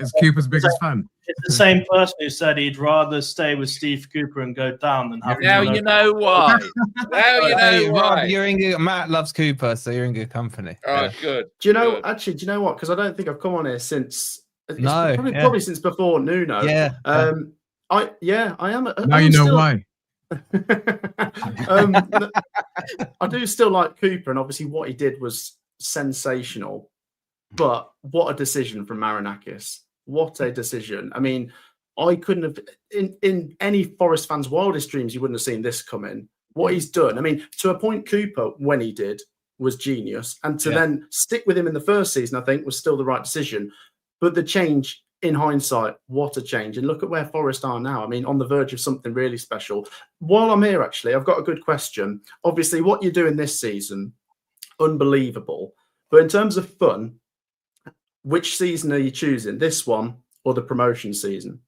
is Cooper's biggest fan. It's the same person who said he'd rather stay with Steve Cooper and go down than have. Now you know why. Now you know why. Rob, you're in good. Matt loves Cooper, so you're in good company. Oh, good. Do you know? Actually, do you know what? Because I don't think I've come on here since. Probably since before Nuno. Yeah. I am. Now you know why. I do still like Cooper, and obviously what he did was sensational. But what a decision from Marinakis! What a decision! I mean, I couldn't have in any Forest fan's wildest dreams. You wouldn't have seen this coming. What he's done, I mean, to appoint Cooper when he did was genius, and to then stick with him in the first season, I think, was still the right decision. But the change, in hindsight, what a change. And look at where Forest are now. I mean, on the verge of something really special. While I'm here, actually, I've got a good question. Obviously, what you're doing this season, unbelievable. But in terms of fun, which season are you choosing? This one or the promotion season?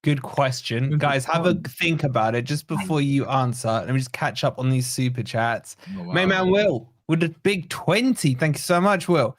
Good question. Guys, have a think about it just before you answer. Let me just catch up on these super chats. Oh, wow. Mayman Will with a big 20. Thank you so much, Will.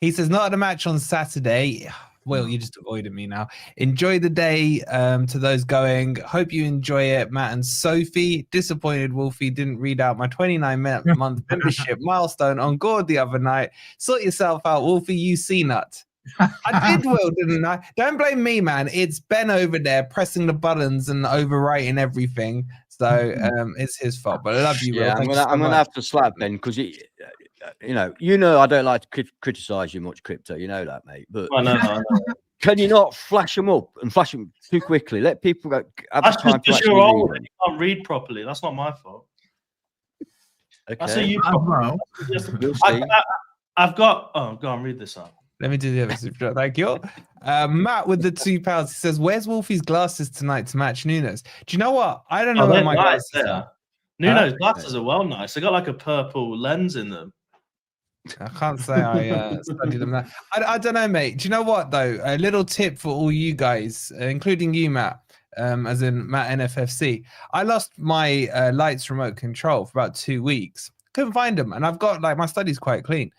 He says, not a match on Saturday. Will, you just avoided me now. Enjoy the day to those going. Hope you enjoy it, Matt and Sophie. Disappointed Wolfie didn't read out my 29-month membership milestone on Gord the other night. Sort yourself out, Wolfie, you see nut. I did, Will, didn't I? Don't blame me, man. It's Ben over there pressing the buttons and overwriting everything. So it's his fault. But I love you, Will. Yeah, I'm gonna have to slap Ben because you know, I don't like to criticize you much, Crypto. You know that, mate. But I know. Can you not flash them up and flash them too quickly? Let people go. That's just you're old and you can't read properly. That's not my fault. Okay. I see you. We'll see. I've got. Oh, go on, read this out. Let me do the other super chat. Thank you. Matt with the £2. He says, "Where's Wolfie's glasses tonight to match Nuno's?" Do you know what? I don't know where my glasses are. Nuno's glasses are well nice. They got like a purple lens in them. I can't say I studied them. I don't know, mate. Do you know what though? A little tip for all you guys, including you, Matt, as in Matt NFFC. I lost my lights remote control for about 2 weeks. Couldn't find them, and I've got like my study's quite clean.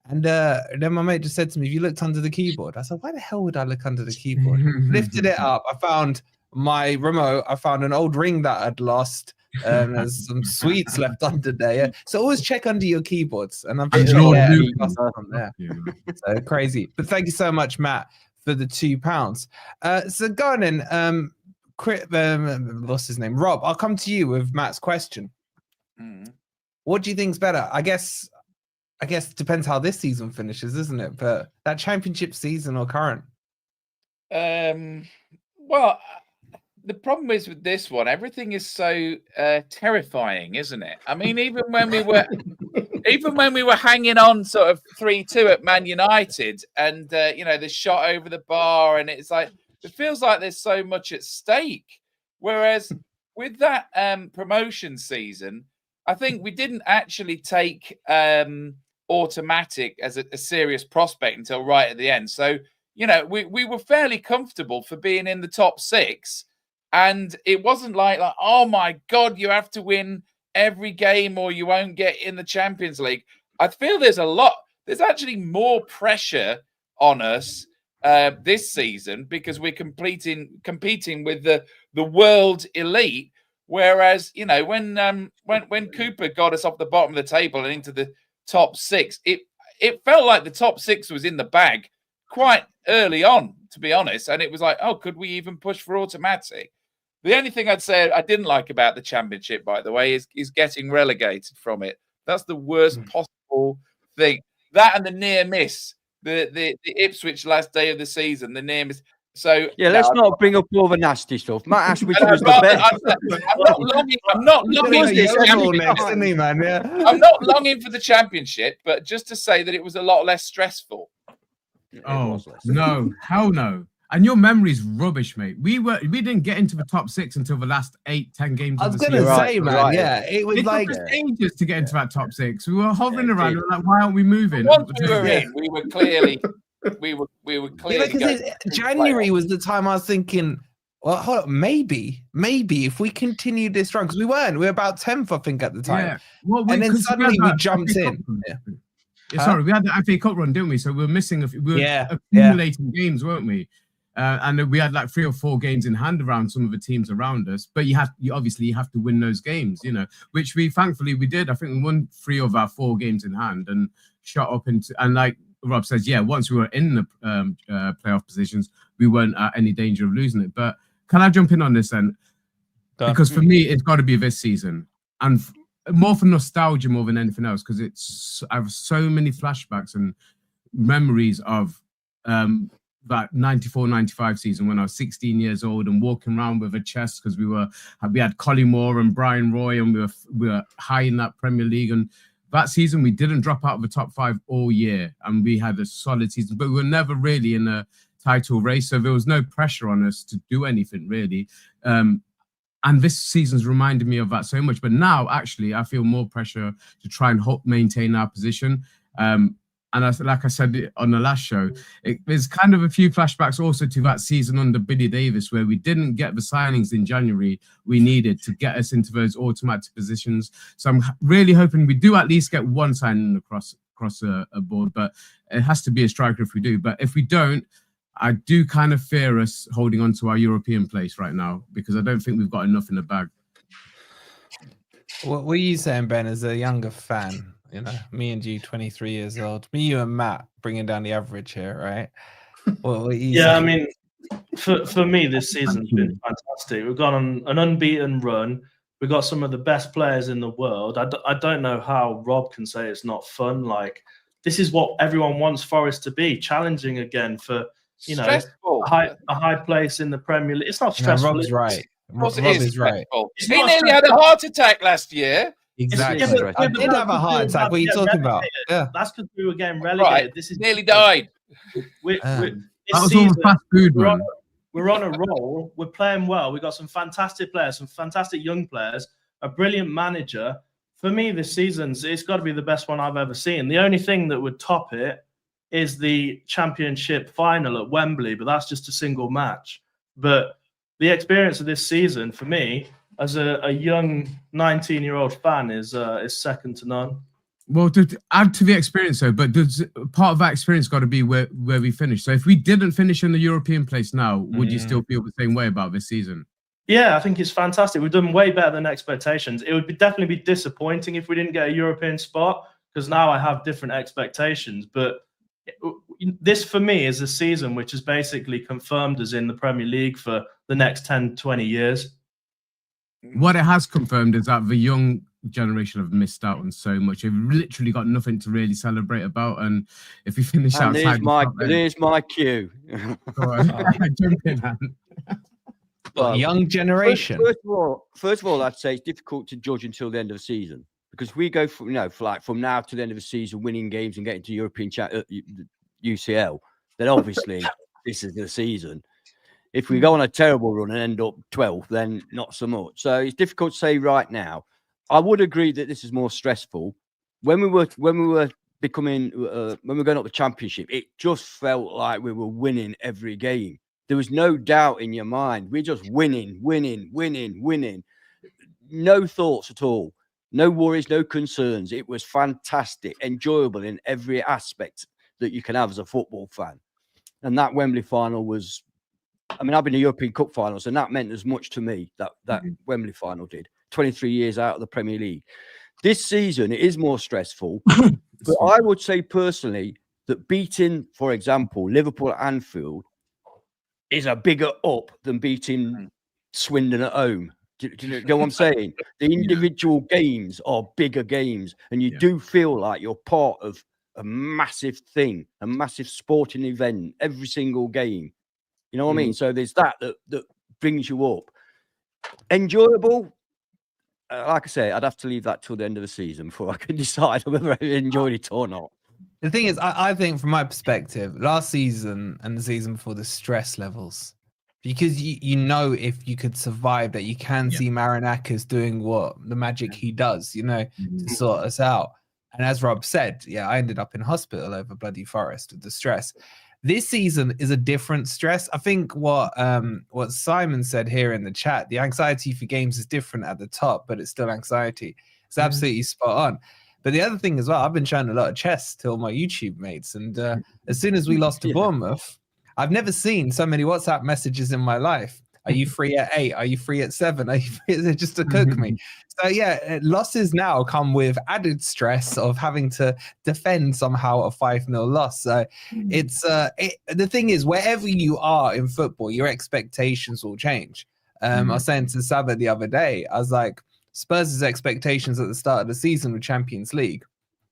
And then my mate just said to me, "Have you looked under the keyboard?" I said, "Why the hell would I look under the keyboard?" Lifted it up. I found my remote. I found an old ring that I'd lost. There's some sweets left under there. Yeah? So always check under your keyboards, and I'm And sure Lord yeah, Luke. from there. So crazy. But thank you so much, Matt, for the £2. So go on then. What's his name? Rob, I'll come to you with Matt's question. What do you think's better? I guess it depends how this season finishes, isn't it? But that championship season or current? Well, the problem is with this one, everything is so terrifying, isn't it? I mean, even when we were hanging on sort of 3-2 at Man United, and the shot over the bar, and it's like it feels like there's so much at stake. Whereas with that promotion season, I think we didn't actually take Automatic as a serious prospect until right at the end. So, we were fairly comfortable for being in the top 6. And it wasn't like, oh my God, you have to win every game or you won't get in the Champions League. I feel there's actually more pressure on us this season because we're competing with the world elite. Whereas, when Cooper got us off the bottom of the table and into the top 6, it felt like the top 6 was in the bag quite early on, to be honest. And it was like, oh, could we even push for Automatic? The only thing I'd say I didn't like about the Championship, by the way, is getting relegated from it. That's the worst possible thing. That and the near miss, the Ipswich last day of the season, the near miss. So yeah, let's not bring up all the nasty stuff. Matt asked which was the best. I'm not longing for the Championship, but just to say that it was a lot less stressful. Oh no, hell no. And your memory's rubbish, mate. We didn't get into the top 6 until the last 8-10 games. I was gonna say, man, yeah, it was like ages to get into that top 6. We were hovering around. We were like, why aren't we moving? Once we were in, we were clearly. January was the time I was thinking, well, hold on, maybe if we continue this run, because we were about 10th, I think, at the time. Yeah. Well, and then suddenly we jumped in. Sorry, we had the FA Cup run, didn't we? So we were missing accumulating games, weren't we? And we had like 3 or 4 games in hand around some of the teams around us. But you obviously have to win those games, which thankfully we did. I think we won 3 of our 4 games in hand and shot up into, and like Rob says, once we were in the playoff positions, we weren't at any danger of losing it. But can I jump in on this then? Because for me, it's got to be this season, and more for nostalgia more than anything else, because I have so many flashbacks and memories of that 94-95 season when I was 16 years old and walking around with a chest because we had Collymore and Brian Roy, and we were high in that Premier League. And that season we didn't drop out of the top 5 all year, and we had a solid season, but we were never really in a title race, so there was no pressure on us to do anything really. And this season's reminded me of that so much. But now, actually, I feel more pressure to try and maintain our position. And like I said on the last show, there's kind of a few flashbacks also to that season under Billy Davis, where we didn't get the signings in January we needed to get us into those automatic positions. So I'm really hoping we do at least get one signing across a board, but it has to be a striker if we do. But if we don't, I do kind of fear us holding on to our European place right now, because I don't think we've got enough in the bag. What were you saying, Ben, as a younger fan? Me and you, 23 years old. Me, you, and Matt, bringing down the average here, right? What were you saying? I mean, for me, this season's been fantastic. We've gone on an unbeaten run. We've got some of the best players in the world. I don't know how Rob can say it's not fun. Like, this is what everyone wants Forest to be, challenging again for a high place in the Premier League. It's not stressful. Rob's right. Rob is right. He nearly had a heart attack last year. Exactly. I did have a heart attack. What are you talking about? Yeah, that's because we were getting relegated. Right. This is nearly died. That was all fast food, man. We're on a roll. We're playing well. We've got some fantastic players, some fantastic young players, a brilliant manager. For me, this season's it's got to be the best one I've ever seen. The only thing that would top it is the Championship final at Wembley, but that's just a single match. But the experience of this season, for me, as a young 19-year-old fan, is second to none. Well, to add to the experience, though, but part of that experience got to be where we finish. So if we didn't finish in the European place now, would you still feel the same way about this season? Yeah, I think it's fantastic. We've done way better than expectations. It would definitely be disappointing if we didn't get a European spot, because now I have different expectations. But this, for me, is a season which is basically confirmed us in the Premier League for the next 10, 20 years. What it has confirmed is that the young generation have missed out on so much. They've literally got nothing to really celebrate about. And if we finish outside, there's my cue. Go on. Jump in, man. Well, young generation. First of all, I'd say it's difficult to judge until the end of the season, because we go from from now to the end of the season, winning games and getting to European UCL. Then obviously this is the season. If we go on a terrible run and end up 12th, then not so much. So it's difficult to say right now. I would agree that this is more stressful. When we were becoming when we were going up the Championship, it just felt like we were winning every game. There was no doubt in your mind. We're just winning. No thoughts at all. No worries, no concerns. It was fantastic, enjoyable in every aspect that you can have as a football fan. And that Wembley final was, I mean, I've been to European Cup finals, and that meant as much to me, that Wembley final did. 23 years out of the Premier League. This season, it is more stressful. But I would say personally that beating, for example, Liverpool at Anfield is a bigger up than beating Swindon at home. Do you know what I'm saying? The individual games are bigger games, and you do feel like you're part of a massive thing, a massive sporting event, every single game. You know what I mean? So there's that brings you up. Enjoyable. Like I say, I'd have to leave that till the end of the season before I can decide whether I enjoyed it or not. The thing is, I think from my perspective, last season and the season before, the stress levels, because you know, if you could survive that, you can see Marinakis doing what the magic he does, you know, to sort us out. And as Rob said, I ended up in hospital over bloody Forest with the stress. This season is a different stress. I think what Simon said here in the chat, the anxiety for games is different at the top, but it's still anxiety. It's absolutely spot on. But the other thing as well, I've been showing a lot of chess to all my YouTube mates. And as soon as we lost to Bournemouth, I've never seen so many WhatsApp messages in my life. Are you free at 8? Are you free at 7? Are you free? Just to cook me? So losses now come with added stress of having to defend somehow a 5-0 loss. So it's the thing is, wherever you are in football, your expectations will change. I was saying to Sabah the other day, I was like, Spurs' expectations at the start of the season with Champions League,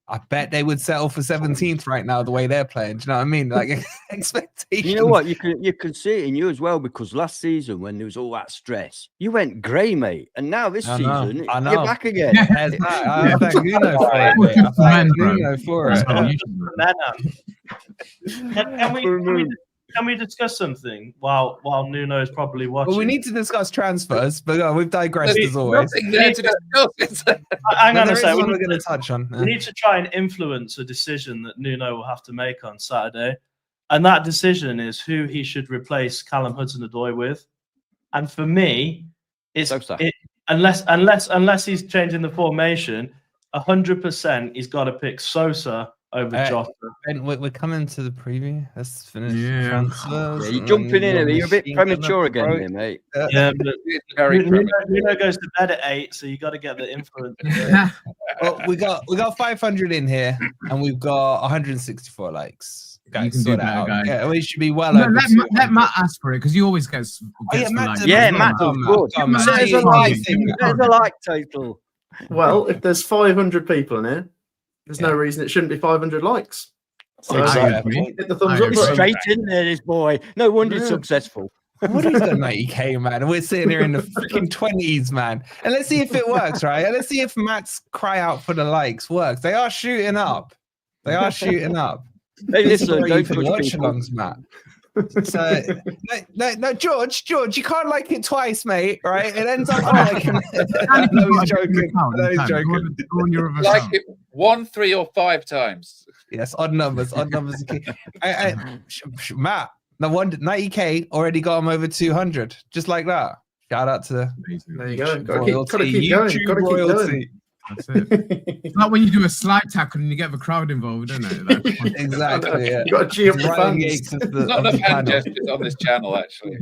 I bet they would settle for 17th right now, the way they're playing. Do you know what I mean? Like, expectations. You know what? You can see it in you as well, because last season when there was all that stress, you went grey, mate. And now this season, you're back again. I thank Nuno for it, mate. I thank Nuno for it. Can we discuss something while Nuno is probably watching? Well, we need to discuss transfers, but we've digressed as always. Hang on a second. We're going to touch on. We need to try and influence a decision that Nuno will have to make on Saturday, and that decision is who he should replace Callum Hudson-Odoi with. And for me, unless he's changing the formation, 100% he's got to pick Sosa over Jota. And we're coming to the preview. Let's finish transfers. You're jumping in. You're a bit premature again, here, mate. Yeah, but Nuno goes to bed at 8, so you got to get the influence. Well, we got 500 in here, and we've got 164 likes. Guys, you can do that, guys. Yeah, we should be well over. Let Matt ask for it, because he always gets Matt. Matt does good. There's a like total. Well, if there's 500 people in here, there's no reason it shouldn't be 500 likes. So hit the thumbs up button. Straight in there, this boy. No wonder he's successful. What is the 90k, man? And we're sitting here in the freaking 20s, man. And let's see if it works, right? And let's see if Matt's cry out for the likes works. They are shooting up. Hey, listen, don't watch alongs, Matt. So no, George, you can't like it twice, mate. Right? It ends up liking it. No, he's joking. Like it 1, 3, or 5 times. Yes, odd numbers. Matt, no wonder 90k already got him over 200, just like that. Shout out to there you go. Gotta keep going. That's it. It's not when you do a slide tackle and you get the crowd involved, isn't it? Exactly. Yeah. You got to cheer up the Right in the fans. gates of the, Not of enough the hand panel. gestures on this channel, actually.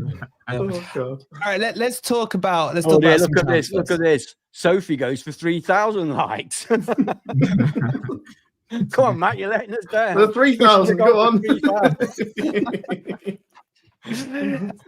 Oh God! All right, let's talk about. Let's Oh, talk dear, about. look at this. Look at this. Sophie goes for 3,000 likes. Come on, Matt, you're letting us down. The 3,000. Go on. 3,000.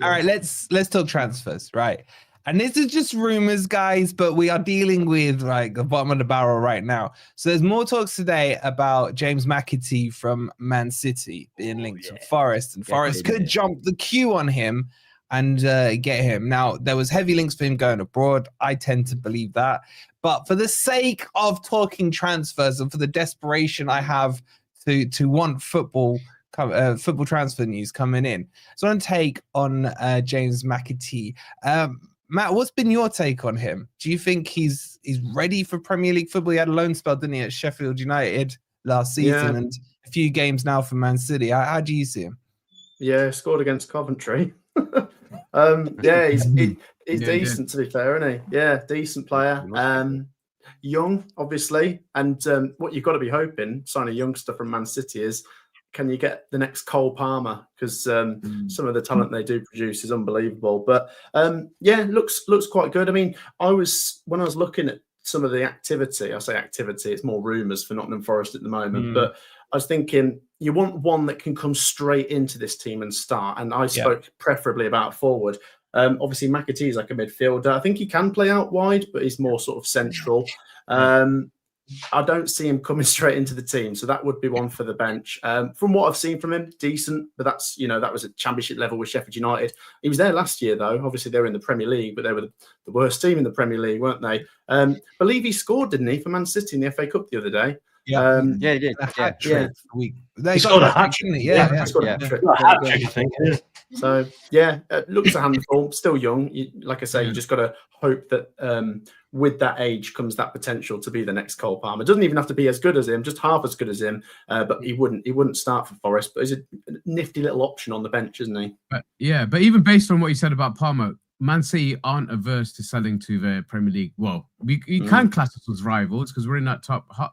All right, let's talk transfers, right? And this is just rumors, guys, but we are dealing with like the bottom of the barrel right now. So there's more talks today about James McAtee from Man City being linked to Forest, and Forest could jump the queue on him and get him. Now, there was heavy links for him going abroad. I tend to believe that. But for the sake of talking transfers and for the desperation I have to want football transfer news coming in, so I want to take on James McAtee. Matt, what's been your take on him? Do you think he's ready for Premier League football? He had a loan spell, didn't he, at Sheffield United last season, and a few games now for Man City. How do you see him? Yeah, scored against Coventry. He's decent, to be fair, isn't he? Yeah, decent player. Young, obviously, and what you've got to be hoping, sign a youngster from Man City, is can you get the next Cole Palmer? Because some of the talent they do produce is unbelievable. But looks quite good. I mean, when I was looking at some of the activity, I say activity, it's more rumours for Nottingham Forest at the moment. But I was thinking you want one that can come straight into this team and start. And I spoke preferably about forward. Obviously, McAtee is like a midfielder. I think he can play out wide, but he's more sort of central. I don't see him coming straight into the team, so that would be one for the bench. From what I've seen from him, decent, but that's that was at championship level with Sheffield United. He was there last year, though. Obviously, they were in the Premier League, but they were the worst team in the Premier League, weren't they? Believe he scored, didn't he, for Man City in the FA Cup the other day? Yeah, he did. He scored a hat trick. Yeah, he scored a hat-trick. I think. So looks a handful. Still young. Like I say, you just got to hope that with that age comes that potential to be the next Cole Palmer. Doesn't even have to be as good as him, just half as good as him. But he wouldn't start for Forest. But he's a nifty little option on the bench, isn't he? But even based on what you said about Palmer, Man City aren't averse to selling to the Premier League. Well, we can class us as rivals because we're in that top 4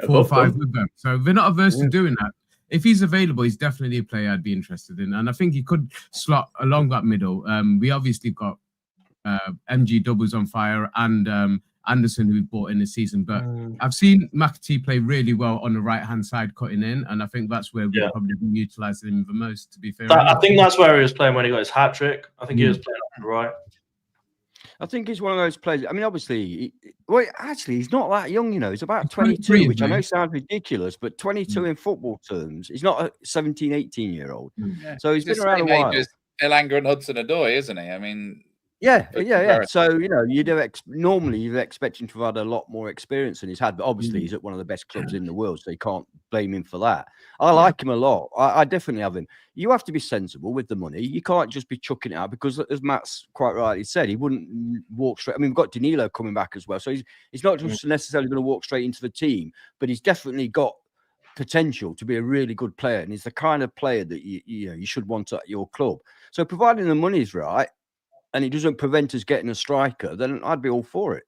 or 5 with them. So they're not averse to doing that. If he's available, he's definitely a player I'd be interested in. And I think he could slot along that middle. We obviously got MG doubles on fire and Anderson, who we bought in this season. But I've seen McAtee play really well on the right-hand side, cutting in. And I think that's where we'll probably be utilising him the most, to be fair. I think that's where he was playing when he got his hat-trick. I think he was playing on the right. I think he's one of those players. I mean, obviously, he's not that young, He's about 22, which I know sounds ridiculous, but 22 in football terms, he's not a 17, 18-year-old. So he's been around a while. Elanga and Hudson-Odoi, isn't he? I mean... Yeah. So, normally you'd expect him to have had a lot more experience than he's had, but obviously he's at one of the best clubs in the world, so you can't blame him for that. I like him a lot. I definitely have him. You have to be sensible with the money. You can't just be chucking it out because, as Matt's quite rightly said, he wouldn't walk straight. I mean, we've got Danilo coming back as well, so he's not just necessarily going to walk straight into the team, but he's definitely got potential to be a really good player, and he's the kind of player that you should want at your club. So, providing the money's right, and it doesn't prevent us getting a striker, then I'd be all for it.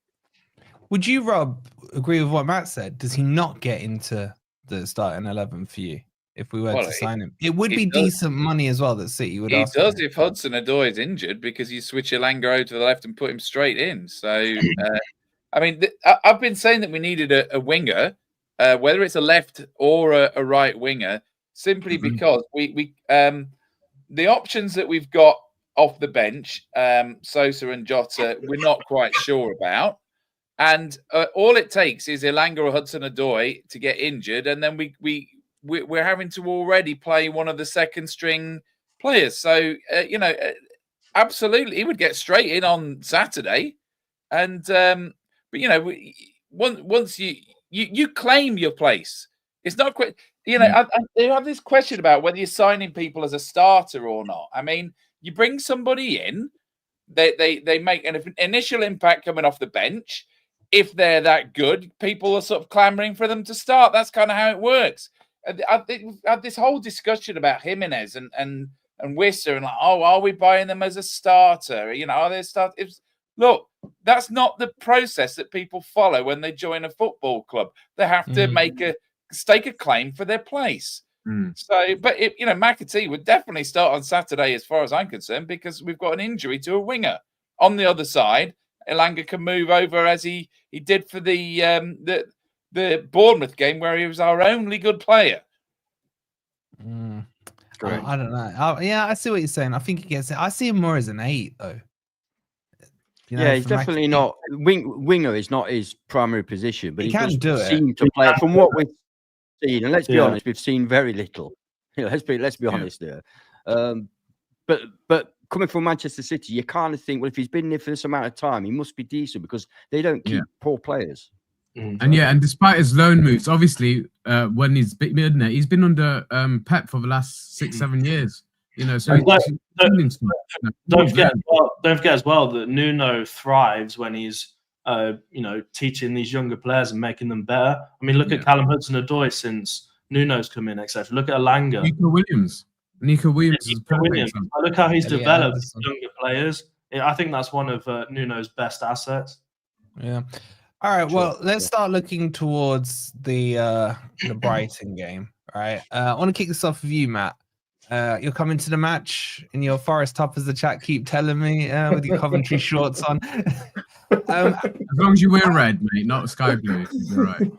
Would you, Rob, agree with what Matt said? Does he not get into the starting 11 for you if we were to sign him? It would be decent money as well that City would ask. He does if Hudson-Odoi is injured because you switch Elanga over to the left and put him straight in. So, I mean, I've been saying that we needed a winger, whether it's a left or a right winger, simply because we the options that we've got off the bench, Sosa and Jota, we're not quite sure about. And all it takes is Elanga or Hudson-Odoi to get injured, and then we're having to already play one of the second string players. So, absolutely, he would get straight in on Saturday. And, but, once you claim your place, it's not quite, I have this question about whether you're signing people as a starter or not. I mean, you bring somebody in, they make an initial impact coming off the bench. If they're that good, people are sort of clamoring for them to start. That's kind of how it works. I've had this whole discussion about Jimenez and Wissa and like, are we buying them as a starter? Are they starters? Look, that's not the process that people follow when they join a football club. They have to stake a claim for their place. So, but McAtee would definitely start on Saturday, as far as I'm concerned, because we've got an injury to a winger. On the other side, Elanga can move over as he did for the Bournemouth game, where he was our only good player. I don't know. Yeah, I see what you're saying. I think he gets it. I see him more as an 8, though. He's definitely not winger. Is not his primary position, but he can does do it. seem to play from what we've seen. And let's be honest, we've seen very little. Let's be honest there. But coming from Manchester City, you kind of think, well, if he's been there for this amount of time, he must be decent because they don't keep poor players. And despite his loan moves, obviously, when he's been under Pep for the last 6-7 years. So don't forget as well that Nuno thrives when he's teaching these younger players and making them better. I mean, look at Callum Hudson-Odoi since Nuno's come in, etc. Look at Elanga. Nico Williams is perfect. Look how he's developed younger players. I think that's one of Nuno's best assets. Yeah. All right. Well, let's start looking towards the Brighton game. All right. I want to kick this off with you, Matt. You're coming to the match in your Forest top, as the chat keep telling me, with your Coventry shorts on. As long as you wear red, mate, not sky blue. You're right.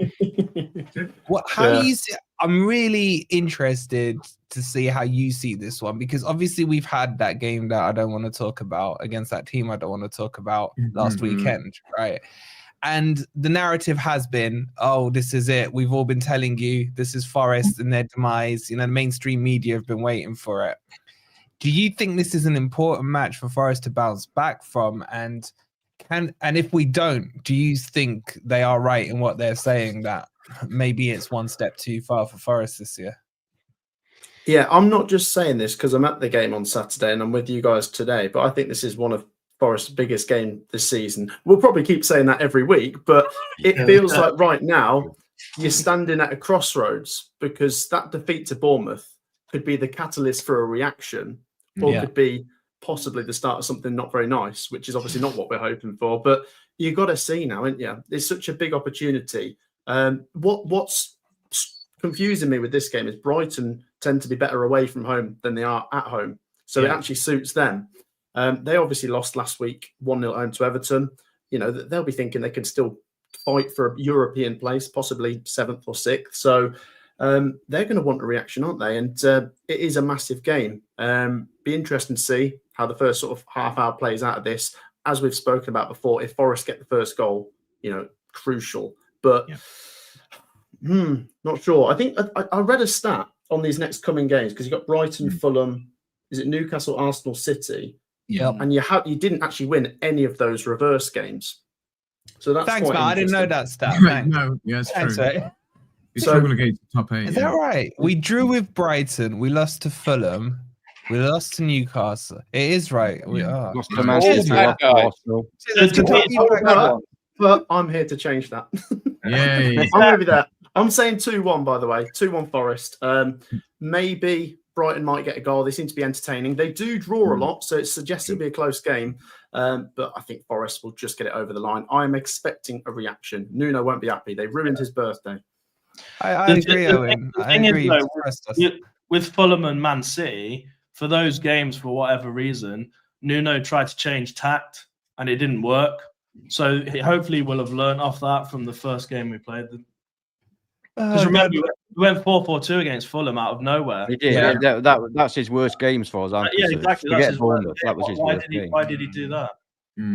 How do you see? I'm really interested to see how you see this one, because obviously we've had that game that I don't want to talk about against that team I don't want to talk about last weekend, right? And the narrative has been, oh, this is it. We've all been telling you this is Forest and their demise. The mainstream media have been waiting for it. Do you think this is an important match for Forest to bounce back from? And if we don't, do you think they are right in what they're saying, that maybe it's one step too far for Forest this year? Yeah, I'm not just saying this because I'm at the game on Saturday and I'm with you guys today, but I think this is one of Forest's biggest game this season. We'll probably keep saying that every week, but it feels like right now you're standing at a crossroads, because that defeat to Bournemouth could be the catalyst for a reaction, or could be possibly the start of something not very nice, which is obviously not what we're hoping for. But you got to see now, haven't you? It's such a big opportunity. What's confusing me with this game is Brighton tend to be better away from home than they are at home, so it actually suits them. They obviously lost last week 1-0 home to Everton. They'll be thinking they can still fight for a European place, possibly 7th or 6th. So they're going to want a reaction, aren't they? And it is a massive game. Be interesting to see how the first sort of half hour plays out of this. As we've spoken about before, if Forest get the first goal, crucial. But not sure. I think I read a stat on these next coming games, because you've got Brighton, Fulham, is it Newcastle, Arsenal, City? Yeah, and you didn't actually win any of those reverse games. So that's thanks, man. I didn't know that stat. No, yeah, it's thanks, true. Mate. You struggle against the top 8. Is that right? We drew with Brighton. We lost to Fulham. We lost to Newcastle. It is right. We are. Lost to Man City, lost to Arsenal. But I'm here to change that. Yeah. I'm over that. I'm saying 2-1, by the way. 2-1 Forest. Maybe Brighton might get a goal. They seem to be entertaining. They do draw a lot, so it suggests it'll be a close game. But I think Forest will just get it over the line. I'm expecting a reaction. Nuno won't be happy. They ruined his birthday. I agree, Owen. I agree. With Fulham and Man City, for those games, for whatever reason, Nuno tried to change tact and it didn't work. So hopefully we'll have learned off that from the first game we played. Because remember, we went 4-4-2 against Fulham out of nowhere. He did. Yeah. That's his worst game as far as I'm concerned. Exactly. That was his worst game. Why did he do that?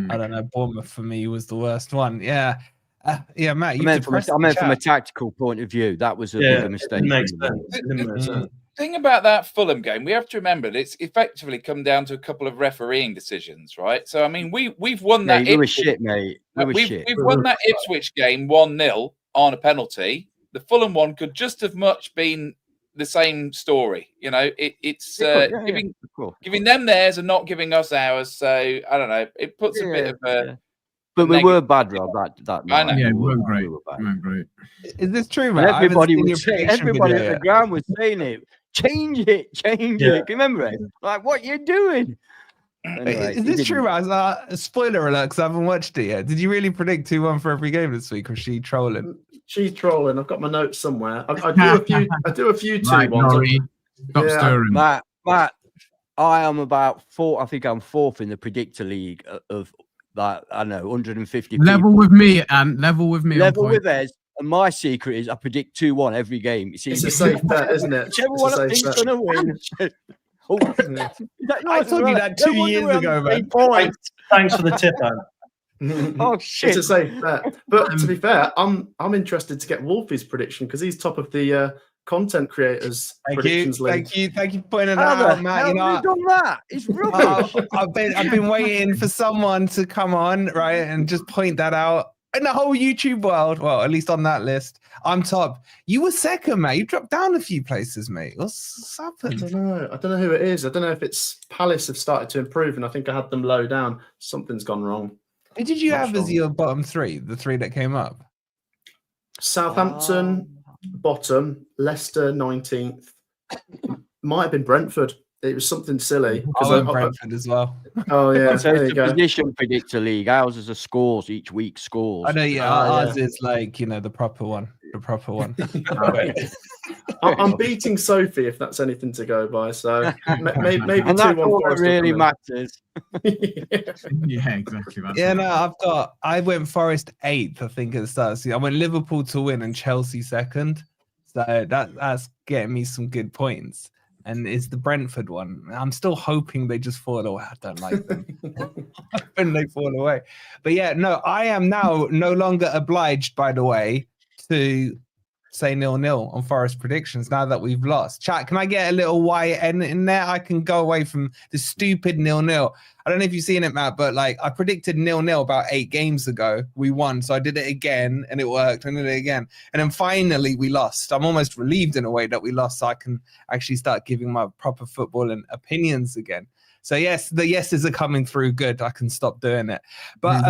I don't know. Bournemouth for me was the worst one. Yeah. Matt. I meant from a tactical point of view, that was a bigger mistake. It makes sense. Thing about that Fulham game, we have to remember that it's effectively come down to a couple of refereeing decisions, right? So I mean, we've won that. We were shit, mate. We've won that Ipswich game 1-0 on a penalty. The Fulham one could just as much been the same story. It's giving them theirs and not giving us ours. So I don't know. It puts a bit of a. But we were bad, Rob. That I know. Yeah, we weren't great. Is this true, man? Everybody at the ground was saying it. Change it. Do you remember it? Like, what you doing? Anyway, is this true, Raz? Spoiler alert, because I haven't watched it yet. Did you really predict 2-1 for every game this week, or is she trolling? She's trolling. I've got my notes somewhere. I do a few 2-1s. Right, Laurie, stop stirring. Matt, I am about 4. I think I'm 4th in the predictor league of like, I don't know, 150 level people. with me and level with me. Level with Ez. And my secret is I predict 2-1 every game. It's a safe bet, isn't it? Whichever one I think's going to win. Oh, I told you that 2 years ago, man. Thanks for the tip, man. Oh shit! It's a safe bet. But to be fair, I'm interested to get Wolfie's prediction because he's top of the content creators predictions list. Thank you for pointing that out, Matt. You know, done that? It's rubbish. I've been waiting for someone to come on, right, and just point that out. In the whole YouTube world, well, at least on that list, I'm top. You were second, mate. You dropped down a few places, mate. What's happened? I don't know who it is. I don't know if it's Palace have started to improve, and I think I had them low down. Something's gone wrong. Who did you have as your bottom 3? The 3 that came up? Southampton, bottom. Leicester, 19th. Might have been Brentford. It was something silly. I went Brentford as well. Oh yeah, so there it's you go. Position predictor league. Ours is a scores each week scores. I know, yeah. Ours is like, you know, the proper one. The proper one. I'm beating Sophie if that's anything to go by. So maybe and that's all that really matters. Yeah, exactly. Yeah, no, I went Forest 8th, I think it starts. I went Liverpool to win and Chelsea 2nd. So that's getting me some good points. And it's the Brentford one. I'm still hoping they just fall away. I don't like them. Hoping they fall away. But yeah, no, I am now no longer obliged, by the way, to say 0-0 on Forest predictions now that we've lost. Chat, can I get a little YN in there? I can go away from the stupid 0-0. I don't know if you've seen it, Matt, but like I predicted 0-0 about 8 games ago. We won, so I did it again and it worked. And did it again. And then finally we lost. I'm almost relieved in a way that we lost, so I can actually start giving my proper football and opinions again. So yes, the yeses are coming through good. I can stop doing it. But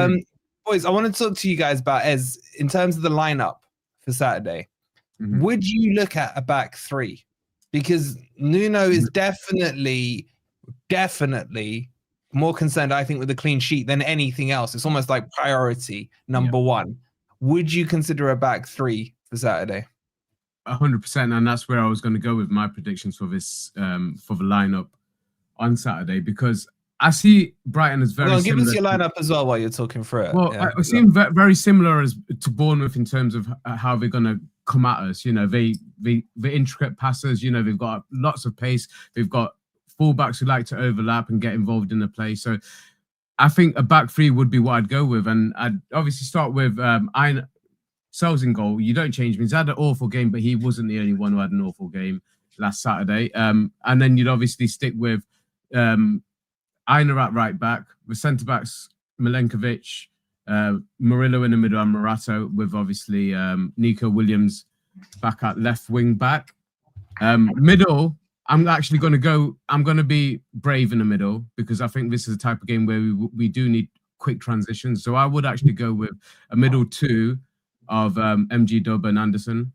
boys, I want to talk to you guys about Ez in terms of the lineup for Saturday. Would you look at a back 3? Because Nuno is definitely more concerned, I think, with the clean sheet than anything else. It's almost like priority number 1. Would you consider a back 3 for Saturday? 100%, and that's where I was going to go with my predictions for this for the lineup on Saturday, because I see Brighton as very similar. Give us your lineup as well while you're talking through it. Well, I see very similar to Bournemouth in terms of how they're going to come at us. You know, the intricate passes. You know, they've got lots of pace. They've got fullbacks who like to overlap and get involved in the play. So I think a back 3 would be what I'd go with, and I'd obviously start with Sells in goal. You don't change me. He's had an awful game, but he wasn't the only one who had an awful game last Saturday. And then you'd obviously stick with Aina at right back, with centre backs Milenkovic, Murillo in the middle, and Morato, with obviously Nico Williams back at left wing back. Middle, I'm actually going to be brave in the middle, because I think this is the type of game where we do need quick transitions. So I would actually go with a middle 2 of MG Dub and Anderson,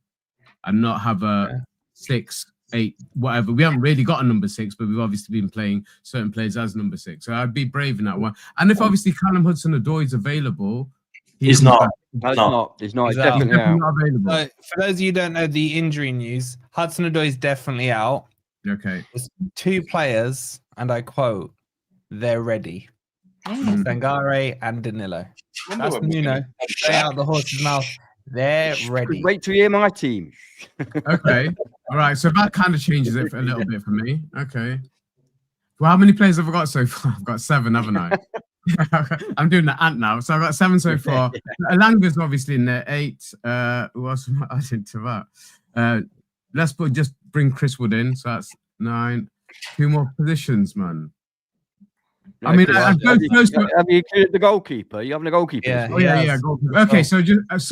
and not have a 6, 8, whatever. We haven't really got a number 6, but we've obviously been playing certain players as number 6. So I'd be brave in that one. And if obviously Callum Hudson-Odoi is available, he's not. He's not. He's definitely not available. So for those of you who don't know the injury news, Hudson-Odoi is definitely out. Okay. There's 2 players, and I quote, "They're ready." Sangare and Danilo. That's Nuno. Stay out the horse's mouth. They're ready. Wait till you hear my team. Okay. All right. So that kind of changes it a little bit for me. Okay. Well, how many players have I got so far? I've got 7, haven't I? I'm doing the ant now. So I've got 7 so far. Alanga's obviously in there. 8. Who else am I adding to that? Let's just bring Chris Wood in. So that's 9. 2 more positions, man. I mean, I'd go close to... Have you included the goalkeeper? You having a goalkeeper? Yeah. Oh, yeah, goalkeeper. Okay, so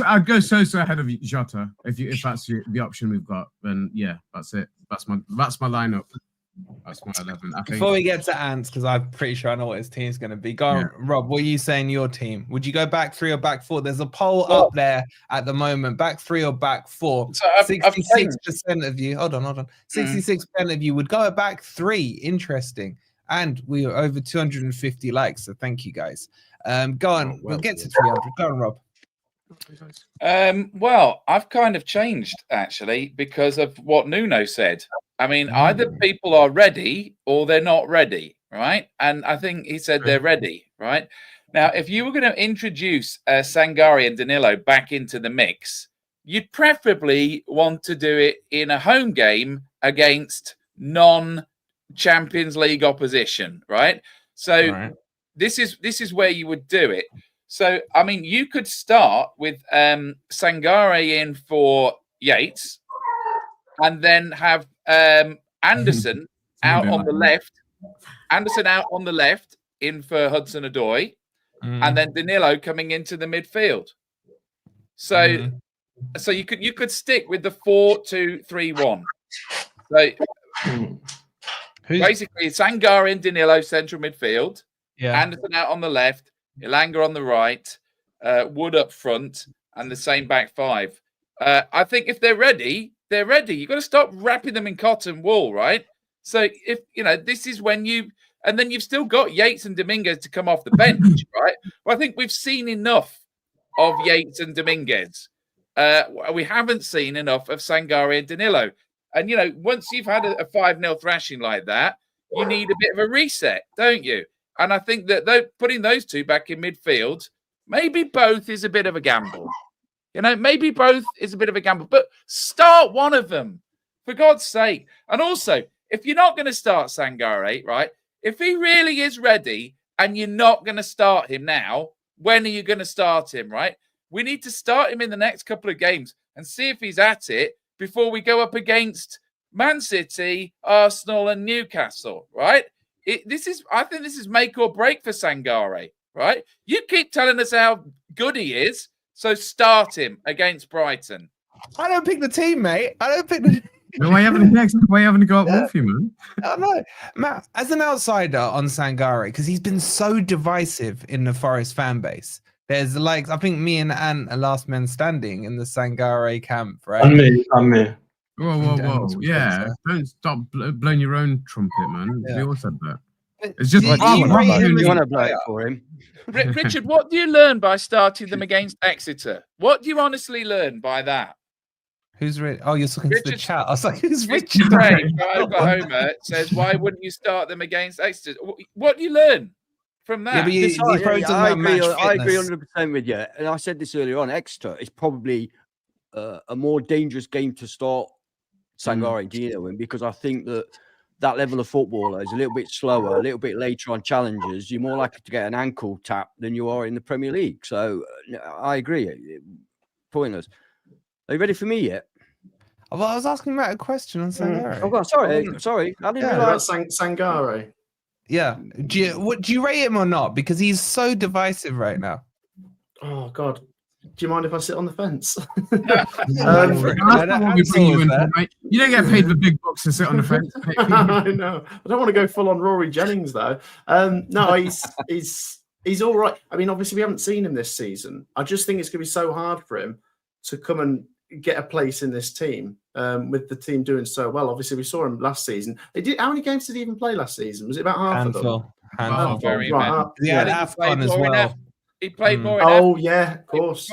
I'd go so ahead of Jota if that's the option we've got. Then yeah, that's it. That's my lineup. That's my 11. I think. Before we get to Ants, because I'm pretty sure I know what his team's going to be. Go on, Rob. What are you saying? Your team? Would you go back 3 or back 4? There's a poll up there at the moment. Back 3 or back 4? So 66% of you. Hold on. 66% of you would go back 3. Interesting. And we are over 250 likes, so thank you guys. Go on, we'll get to 300. Go on, Rob. Well, I've kind of changed actually because of what Nuno said. I mean, either people are ready or they're not ready, right? And I think he said they're ready, right? Now, if you were going to introduce Sangare and Danilo back into the mix, you'd preferably want to do it in a home game against non-Champions League opposition, right? So this is where you would do it. So, I mean, you could start with Sangare in for Yates and then have Anderson out on the left. Anderson out on the left in for Hudson-Odoi. And then Danilo coming into the midfield. So so you could stick with the 4-2-3-1. So basically Sangare and Danilo central midfield. Yeah. Anderson out on the left. Ilanga on the right, Wood up front, and the same back five. I think if they're ready, they're ready. You've got to stop wrapping them in cotton wool, right? So if this is when and then you've still got Yates and Dominguez to come off the bench, right? Well, I think we've seen enough of Yates and Dominguez. We haven't seen enough of Sangare and Danilo. And once you've had a 5-0 thrashing like that, you need a bit of a reset, don't you? And I think that putting those two back in midfield, maybe both is a bit of a gamble. Maybe both is a bit of a gamble. But start one of them, for God's sake. And also, if you're not going to start Sangare, right, if he really is ready and you're not going to start him now, when are you going to start him, right? We need to start him in the next couple of games and see if he's at it before we go up against Man City, Arsenal, and Newcastle, right? I think this is make or break for Sangare, right? You keep telling us how good he is, so start him against Brighton. I don't pick the team, mate. I don't pick the. No, why haven't to go up with you, man? I know, Matt. As an outsider on Sangare, because he's been so divisive in the Forest fan base. There's I think me and Ant are last men standing in the Sangare camp, right? I'm me. Whoa. Yeah, don't stop blowing your own trumpet, man. We all said that. It's just you want to blow it for him. Richard, what do you learn by starting them against Exeter? What do you honestly learn by that? Who's Richard? Oh, you're talking to the chat. I was like, who's Richard? Oklahoma says, why wouldn't you start them against Exeter? What do you learn from that? I agree 100% with you. And I said this earlier on, Exeter is probably a more dangerous game to start Sangare and Dino in, because I think that level of footballer is a little bit slower, a little bit later on challenges. You're more likely to get an ankle tap than you are in the Premier League. So I agree. Pointless. Are you ready for me yet? Well, I was asking Matt a question on Sangare. Oh, God, sorry. I didn't realize. Sangare. Yeah. Do you rate him or not? Because he's so divisive right now. Oh, God. Do you mind if I sit on the fence? You don't get paid for big bucks to sit on the fence. I know. I don't want to go full on Rory Jennings though. No, he's all right. I mean, obviously we haven't seen him this season. I just think it's going to be so hard for him to come and get a place in this team with the team doing so well. Obviously, we saw him last season. How many games did he even play last season? Was it about half of them? Handful. He had AFCON as well. He played more. Yeah, of course.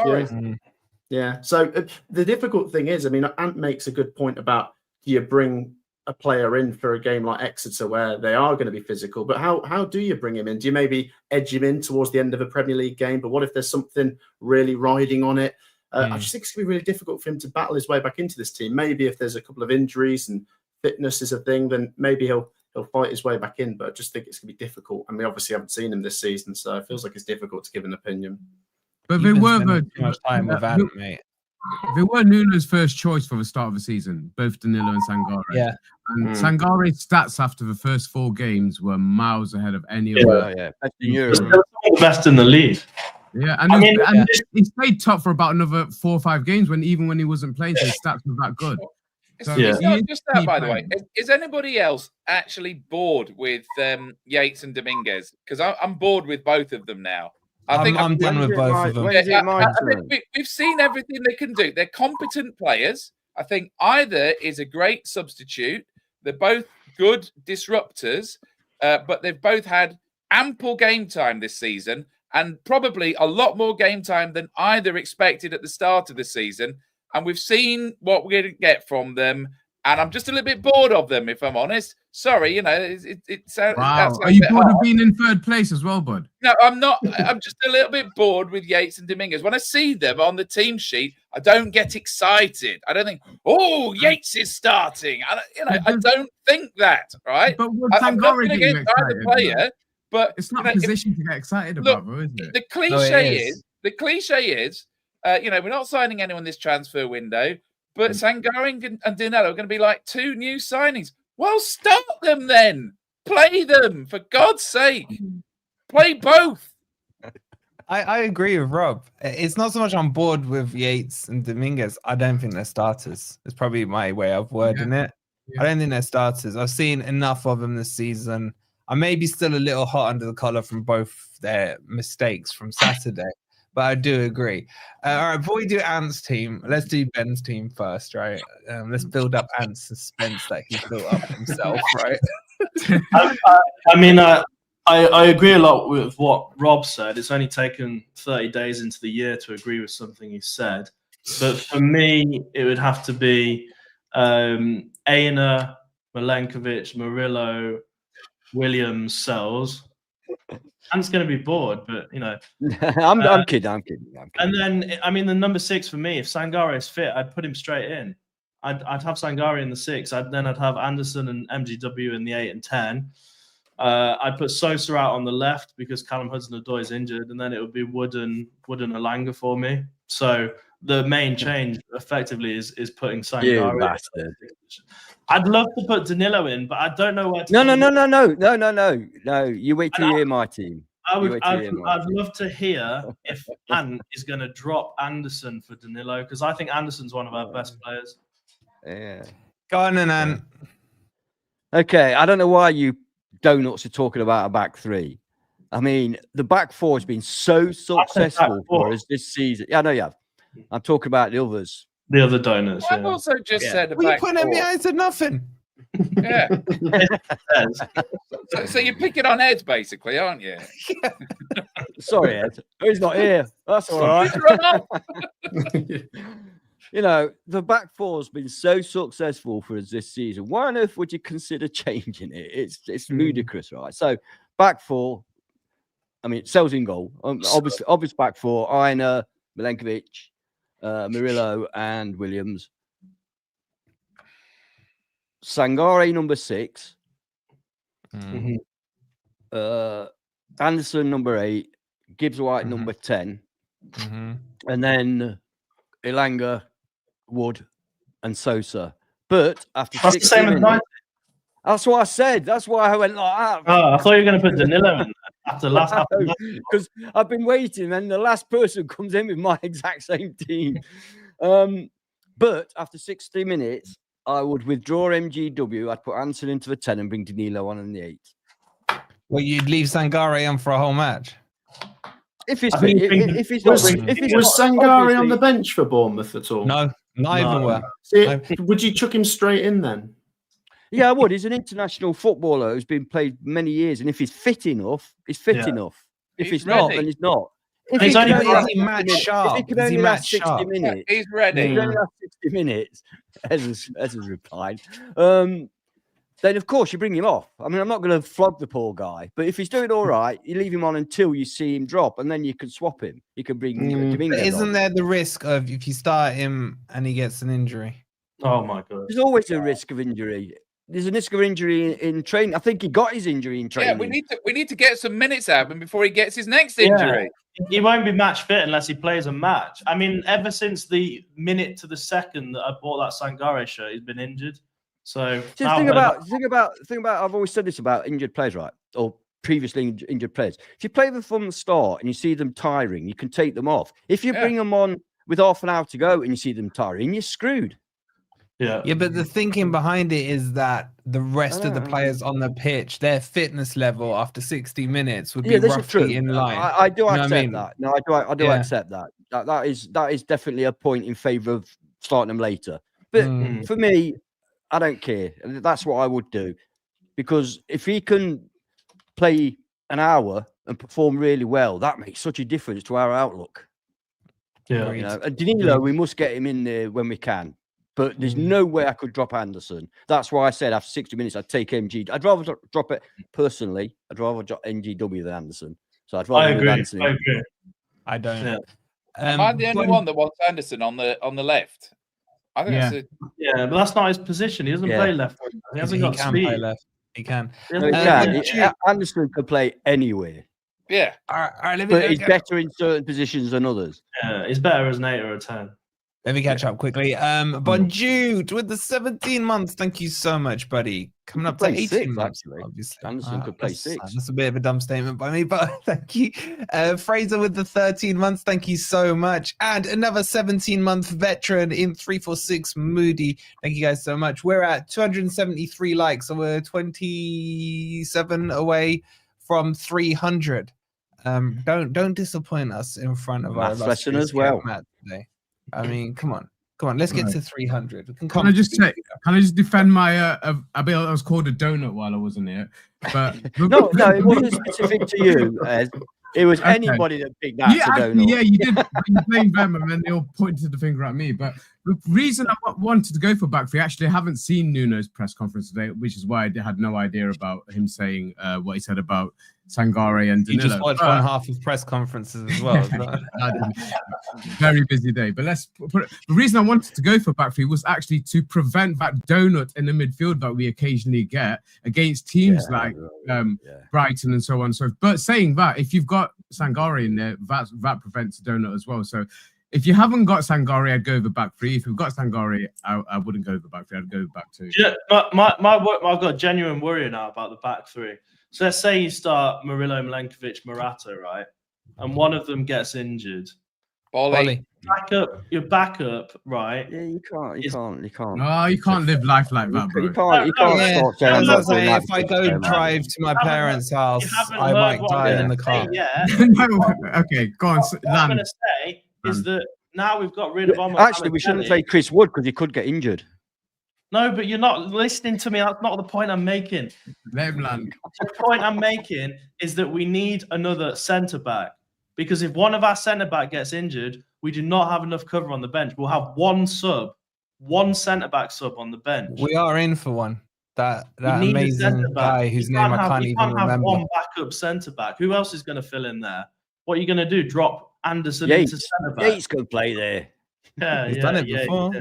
Yeah. So the difficult thing is, I mean, Ant makes a good point about you bring a player in for a game like Exeter where they are going to be physical, but how do you bring him in? Do you maybe edge him in towards the end of a Premier League game? But what if there's something really riding on it? I just think it's going to be really difficult for him to battle his way back into this team. Maybe if there's a couple of injuries and fitness is a thing, then maybe he'll fight his way back in. But I just think it's going to be difficult. And we obviously haven't seen him this season, so it feels like it's difficult to give an opinion. But they were too much time with Ant, mate. They were Nuno's first choice for the start of the season, both Danilo and Sangare. Yeah. And Sangare's stats after the first 4 games were miles ahead of any other. Best in the league. Yeah, and he stayed top for about another 4 or 5 games when he wasn't playing, so his stats were that good. So it's not just that, by the way. Is anybody else actually bored with Yates and Dominguez? Because I'm bored with both of them now. I'm done with both of them. We've seen everything they can do. They're competent players. I think either is a great substitute. They're both good disruptors. but they've both had ample game time this season, and probably a lot more game time than either expected at the start of the season. And we've seen what we're going to get from them. And I'm just a little bit bored of them, if I'm honest. Sorry, it sounds. Wow. Are you bored of being in third place as well, bud? No, I'm not. I'm just a little bit bored with Yates and Dominguez. When I see them on the team sheet, I don't get excited. I don't think, oh, Yates is starting. I don't think that, right? But I'm not going to get either player, but it's not a position to get excited about, though, is it? The cliche is, we're not signing anyone this transfer window. But Sangare and Danilo are going to be like two new signings. Well, start them then. Play them, for God's sake. Play both. I agree with Rob. It's not so much on board with Yates and Dominguez. I don't think they're starters. It's probably my way of wording it. Yeah. I don't think they're starters. I've seen enough of them this season. I may be still a little hot under the collar from both their mistakes from Saturday. But I do agree. All right, before we do Ant's team, let's do Ben's team first, right? Let's build up Ant's suspense that he's built up himself, right? I agree a lot with what Rob said. It's only taken 30 days into the year to agree with something he said. But for me, it would have to be Aina, Milenkovic, Murillo, Williams, Sells. Ant's going to be bored, but I'm kidding. And then, the number 6 for me, if Sangare is fit, I'd put him straight in. I'd have Sangare in the 6. I'd have Anderson and MGW in the 8 and 10. I'd put Sosa out on the left because Callum Hudson-Odoi is injured, and then it would be Wood and Alanga for me. So the main change effectively is putting Sangare. You bastard. I'd love to put Danilo in, but I don't know where to. No. You wait till you hear my team. I'd love to hear if Ant is going to drop Anderson for Danilo, because I think Anderson's one of our best players. Yeah. Go on, Ant. Okay, I don't know why you donuts are talking about a back three. I mean, the back four has been so successful for us this season. Yeah, I know you have. I'm talking about the others. The other donuts. I've also just said a well, back you put him behind to nothing. Yeah. so you're picking on Ed, basically, aren't you? Yeah. Sorry, Ed. He's not here. That's all right. The back four has been so successful for us this season. Why on earth would you consider changing it? It's ludicrous, right? So back four, Sells in goal. Obvious back four, Aina, Milenkovic, Murillo and Williams. Sangare number 6. Anderson number 8. Gibbs White number 10. And then Ilanga, Wood and Sosa. But after 60 minutes, that's what I said. That's why I went like that. Oh, I thought you were going to put Danilo in after last half. Because I've been waiting, and the last person comes in with my exact same team. But after 60 minutes, I would withdraw MGW. I'd put Anson into the 10 and bring Danilo on in the 8. Well, you'd leave Sangare on for a whole match. Was Sangare on the bench for Bournemouth at all? No, not even well. Would you chuck him straight in then? Yeah, I would. He's an international footballer who's been played many years, and if he's fit enough, he's fit enough. If he's not, then he's not. If he's only match sharp. If he can only last 60 minutes, he's ready. If he can only last 60 minutes, as has replied. Then of course you bring him off. I'm not going to flog the poor guy, but if he's doing all right, you leave him on until you see him drop, and then you can swap him. You can bring Dominguez on. Isn't there the risk of if you start him and he gets an injury? Oh my God! There's always a risk of injury. There's a risk of injury in training. I think he got his injury in training. Yeah, we need to get some minutes out of him before he gets his next injury. Yeah. He won't be match fit unless he plays a match. Ever since the minute to the second that I bought that Sangare shirt, he's been injured. So the thing about I've always said this about injured players, right? Or previously injured players. If you play them from the start and you see them tiring, you can take them off. If you bring them on with half an hour to go and you see them tiring, you're screwed. Yeah, but the thinking behind it is that the rest of the players on the pitch, their fitness level after 60 minutes would be roughly in line. I do accept that. No, I do accept that. That is definitely a point in favour of starting them later. But for me, I don't care. That's what I would do, because if he can play an hour and perform really well, that makes such a difference to our outlook. Yeah. You know, and Danilo, we must get him in there when we can. But there's no way I could drop Anderson. That's why I said after 60 minutes, I'd take MG. I'd rather drop it personally. I'd rather drop NGW than Anderson. So I'd rather move Anderson in. I agree. I don't. Yeah. Am I the only one that wants Anderson on the left? I think that's Yeah, but that's not his position. He doesn't play left. He hasn't got can speed. play left. He can. No, he can. Anderson could play anywhere. Yeah. All right, but he's better in certain positions than others. Yeah, he's better as an 8 or a 10. Let me catch up quickly. Bonjude with the 17 months. Thank you so much, buddy. Coming up to 18 6, months, actually. obviously. Anderson could play 6. That's a bit of a dumb statement by me, but thank you. Fraser with the 13 months. Thank you so much. And another 17-month veteran in 346, Moody. Thank you guys so much. We're at 273 likes, so we're 27 away from 300. Don't disappoint us in front of our lesson as well. Matt today. I mean, come on. Let's get to 300. We can I just defend my? I was called a donut while I wasn't here, but no, it wasn't specific to you. It was anybody that picked that. Yeah, you did. You blamed them, and then they all pointed the finger at me. But the reason I wanted to go for back three, actually, I haven't seen Nuno's press conference today, which is why I had no idea about him saying what he said about Sangare and Danilo. You just watched one half of press conferences as well. Very busy day. But the reason I wanted to go for back three was actually to prevent that donut in the midfield that we occasionally get against teams like Brighton and so on. So, but saying that, if you've got Sangare in there, that prevents a donut as well. So if you haven't got Sangare, I'd go over back three. If you've got Sangare, I wouldn't go over back three. I'd go back two. Yeah, I've got a genuine worry now about the back three. So let's say you start Murillo, Milenkovic, Morata, right? And one of them gets injured. Bolly. Your backup, right? Yeah, you can't. No, you can't live life like that, bro. You can't start saying if I go drive to my parents' house, I might die in the car. Yeah. Okay, go on. What I'm going to say is that now we've got rid of Omar. Actually, we shouldn't say Chris Wood because he could get injured. No, but you're not listening to me. That's not the point I'm making. The point I'm making is that we need another centre back, because if one of our centre back gets injured, we do not have enough cover on the bench. We'll have one centre back sub on the bench. We are in for one. That amazing guy whose name I can't even remember. You can't have one backup centre back. Who else is going to fill in there? What are you going to do? Drop Anderson into centre back? Yates could play there. Yeah, he's done it before.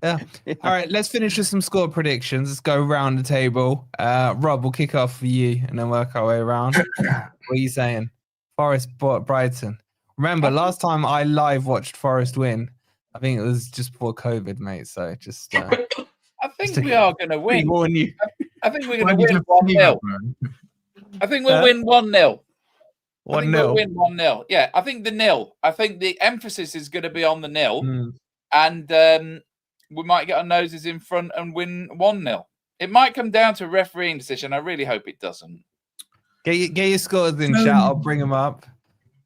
Yeah. All right, let's finish with some score predictions. Let's go around the table. Rob, we'll kick off for you and then work our way around. What are you saying? Forest, Brighton. Remember, last time I live watched Forest win, I think it was just before COVID, mate. So just. I think we are going to win. I think we're going to win 1-0. I think we'll win 1-0. 1-0. We'll win 1-0. Yeah, I think the nil. I think the emphasis is going to be on the nil, and we might get our noses in front and win 1-0. It might come down to a refereeing decision. I really hope it doesn't. Get your scores in chat. I'll bring them up.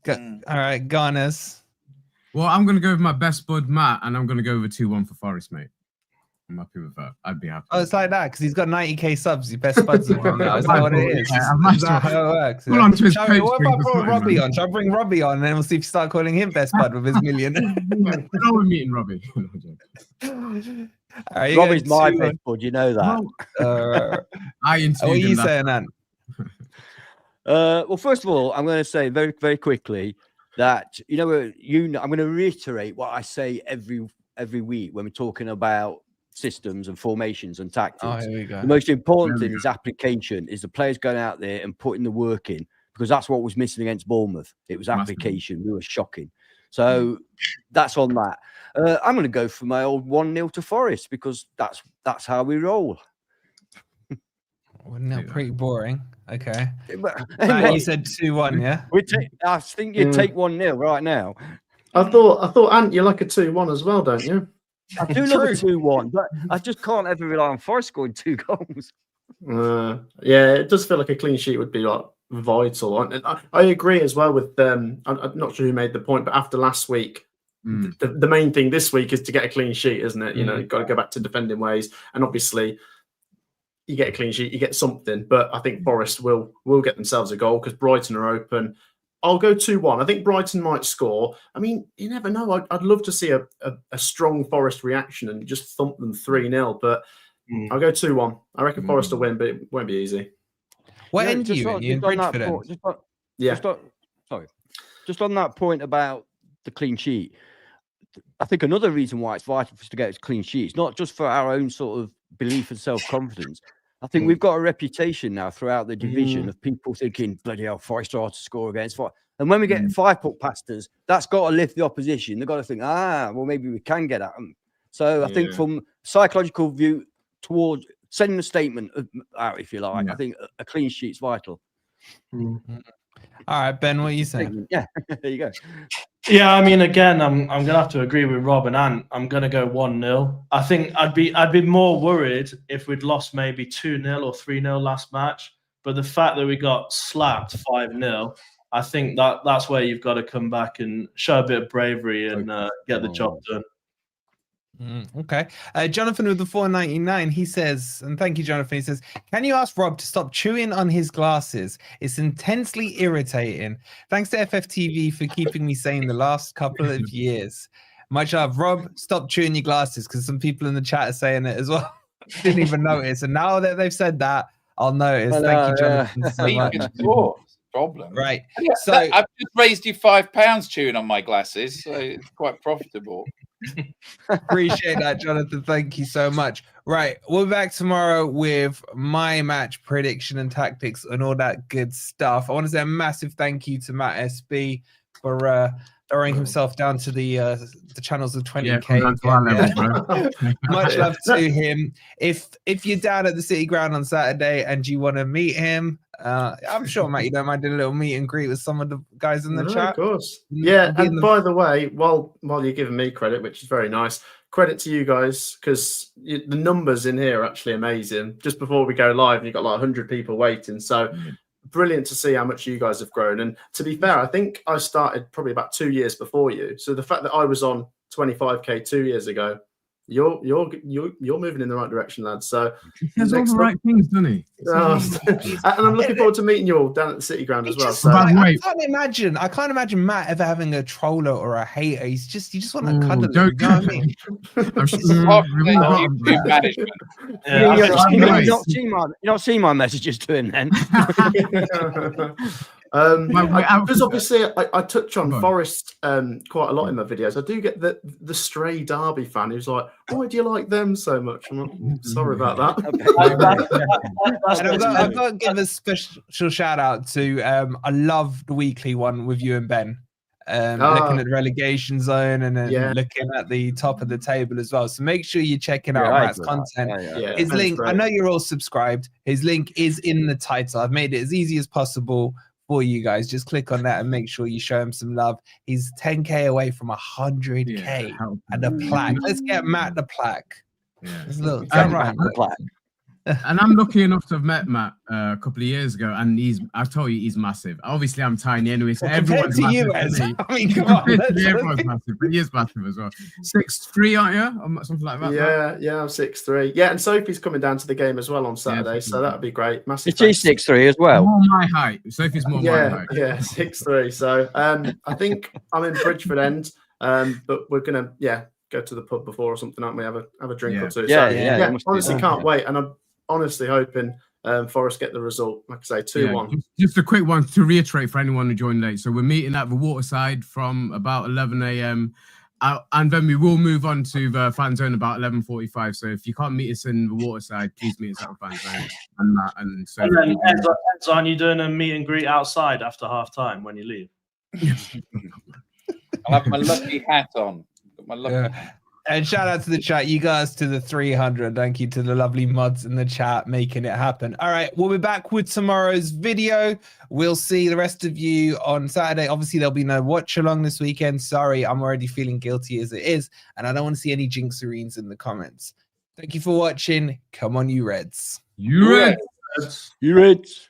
All right, Gunners. Well, I'm going to go with my best bud, Matt, and I'm going to go with 2-1 for Forest, mate. I'm happy with that. I'd be happy. Oh, it's like that because he's got 90k subs. Your best buds are on now. Is that what it is? Is that how it works? What if I brought Robbie on? Shall I bring Robbie on and then we'll see if you start calling him best bud with his million? We're meeting Robbie. Robbie's my best bud, you know that. What are you saying, Ant? Well, first of all, I'm going to say very, very quickly that I'm going to reiterate what I say every week when we're talking about systems and formations and tactics. Oh, here we go. The most important thing is application, is the players going out there and putting the work in, because that's what was missing against Bournemouth. It was application. We were shocking. So that's on that. I'm going to go for my old 1-0 to Forest, because that's how we roll. 1-0, pretty boring. Okay. Anyway, you said 2-1, yeah? I think you'd take 1-0 right now. I thought, Ant, you like a 2-1 as well, don't you? I do love a 2-1, but I just can't ever rely on Forest scoring 2 goals. Yeah, it does feel like a clean sheet would be like vital. I agree as well with I'm not sure who made the point, but after last week, the main thing this week is to get a clean sheet, isn't it? You know, you've got to go back to defending ways, and obviously, you get a clean sheet, you get something. But I think Forest will get themselves a goal because Brighton are open. I'll go 2-1. I think Brighton might score. I mean, you never know. I'd love to see a strong Forest reaction and just thump them 3-0. But I'll go 2-1. I reckon Forest will win, but it won't be easy. What end are you in? You in Bridgeford end? Just on that point about the clean sheet, I think another reason why it's vital for us to get a clean sheet is not just for our own sort of belief and self-confidence. I think we've got a reputation now throughout the division of people thinking, bloody hell, Forest are hard to score against. And when we get 5 puck past us, that's got to lift the opposition. They've got to think, well, maybe we can get at them. So I think from psychological view towards sending a statement out, if you like, I think a clean sheet's vital. All right, Ben, what are you saying? Yeah, there you go. Yeah, I mean, again, I'm gonna have to agree with Rob and Ant. I'm gonna go 1-0. I think I'd be more worried if we'd lost maybe 2-0 or 3-0 last match. But the fact that we got slapped 5-0, I think that's where you've got to come back and show a bit of bravery and get the job done. Okay. Jonathan with the 4.99, he says, and thank you, Jonathan. He says, can you ask Rob to stop chewing on his glasses? It's intensely irritating. Thanks to FFTV for keeping me sane the last couple of years. Much love. Rob, stop chewing your glasses, because some people in the chat are saying it as well. Didn't even notice. And now that they've said that, I'll notice. Thank you, Jonathan. So much. Problem. Right. Yeah, so I've just raised you £5 chewing on my glasses, so it's quite profitable. Appreciate that, Jonathan. Thank you so much. Right, we'll be back tomorrow with my match prediction and tactics and all that good stuff. I want to say a massive thank you to Matt SB for lowering himself down to the channels of 20k. Much love to him. If you're down at the City Ground on Saturday and you want to meet him, I'm sure, Matt, you don't mind doing a little meet and greet with some of the guys in the chat. Of course. Yeah, and by the way, while you're giving me credit, which is very nice, credit to you guys, because the numbers in here are actually amazing. Just before we go live, you've got like 100 people waiting. So brilliant to see how much you guys have grown. And to be fair, I think I started probably about 2 years before you. So the fact that I was on 25k 2 years ago, you're moving in the right direction, lads. So he does all the right things, doesn't he? And I'm looking forward to meeting you all down at the City Ground as well. So I can't imagine Matt ever having a troller or a hater. You just want to cuddle. You know what I mean? You're not seeing my messages to him then. Because obviously I touch on Forest quite a lot in my videos. I do get the stray Derby fan who's like, why do you like them so much? I'm like, sorry about that. And I've got to give a special shout out to I love the weekly one with you and Ben. Looking at the relegation zone and then looking at the top of the table as well. So make sure you're checking out Matt's content. His link, I know you're all subscribed. His link is in the title. I've made it as easy as possible for you guys. Just click on that and make sure you show him some love. He's 10k away from 100k and a plaque. Let's get Matt the plaque. Look, the plaque. And I'm lucky enough to have met Matt a couple of years ago, and I told you he's massive. Obviously, I'm tiny anyway, so everyone's massive. I mean, come on, everyone's massive, but he is massive as well. 6'3", aren't you? Or something like that. Yeah, I'm 6'3". Yeah, and Sophie's coming down to the game as well on Saturday, so that'd be great. Massive. She's 6'3" as well. More my height. Sophie's more my height. Yeah, 6'3". So I think I'm in Bridgeford end, but we're gonna go to the pub before or something, aren't we? Have a drink or two. Yeah. Honestly, can't wait, and I'm honestly hoping Forest get the result. Like I say, 2-1. Just a quick one to reiterate for anyone who joined late. So we're meeting at the Waterside from about 11 a.m. And then we will move on to the fan zone about 11:45. So if you can't meet us in the Waterside, please meet us at the fan zone. And then aren't you doing a meet and greet outside after half time when you leave? I'll have my lucky hat on. My lucky hat. And shout out to the chat, you guys, to the 300. Thank you to the lovely mods in the chat making it happen. All right, we'll be back with tomorrow's video. We'll see the rest of you on Saturday. Obviously, there'll be no watch along this weekend. Sorry, I'm already feeling guilty as it is, and I don't want to see any jinxereens in the comments. Thank you for watching. Come on, you Reds. You Reds. You Reds.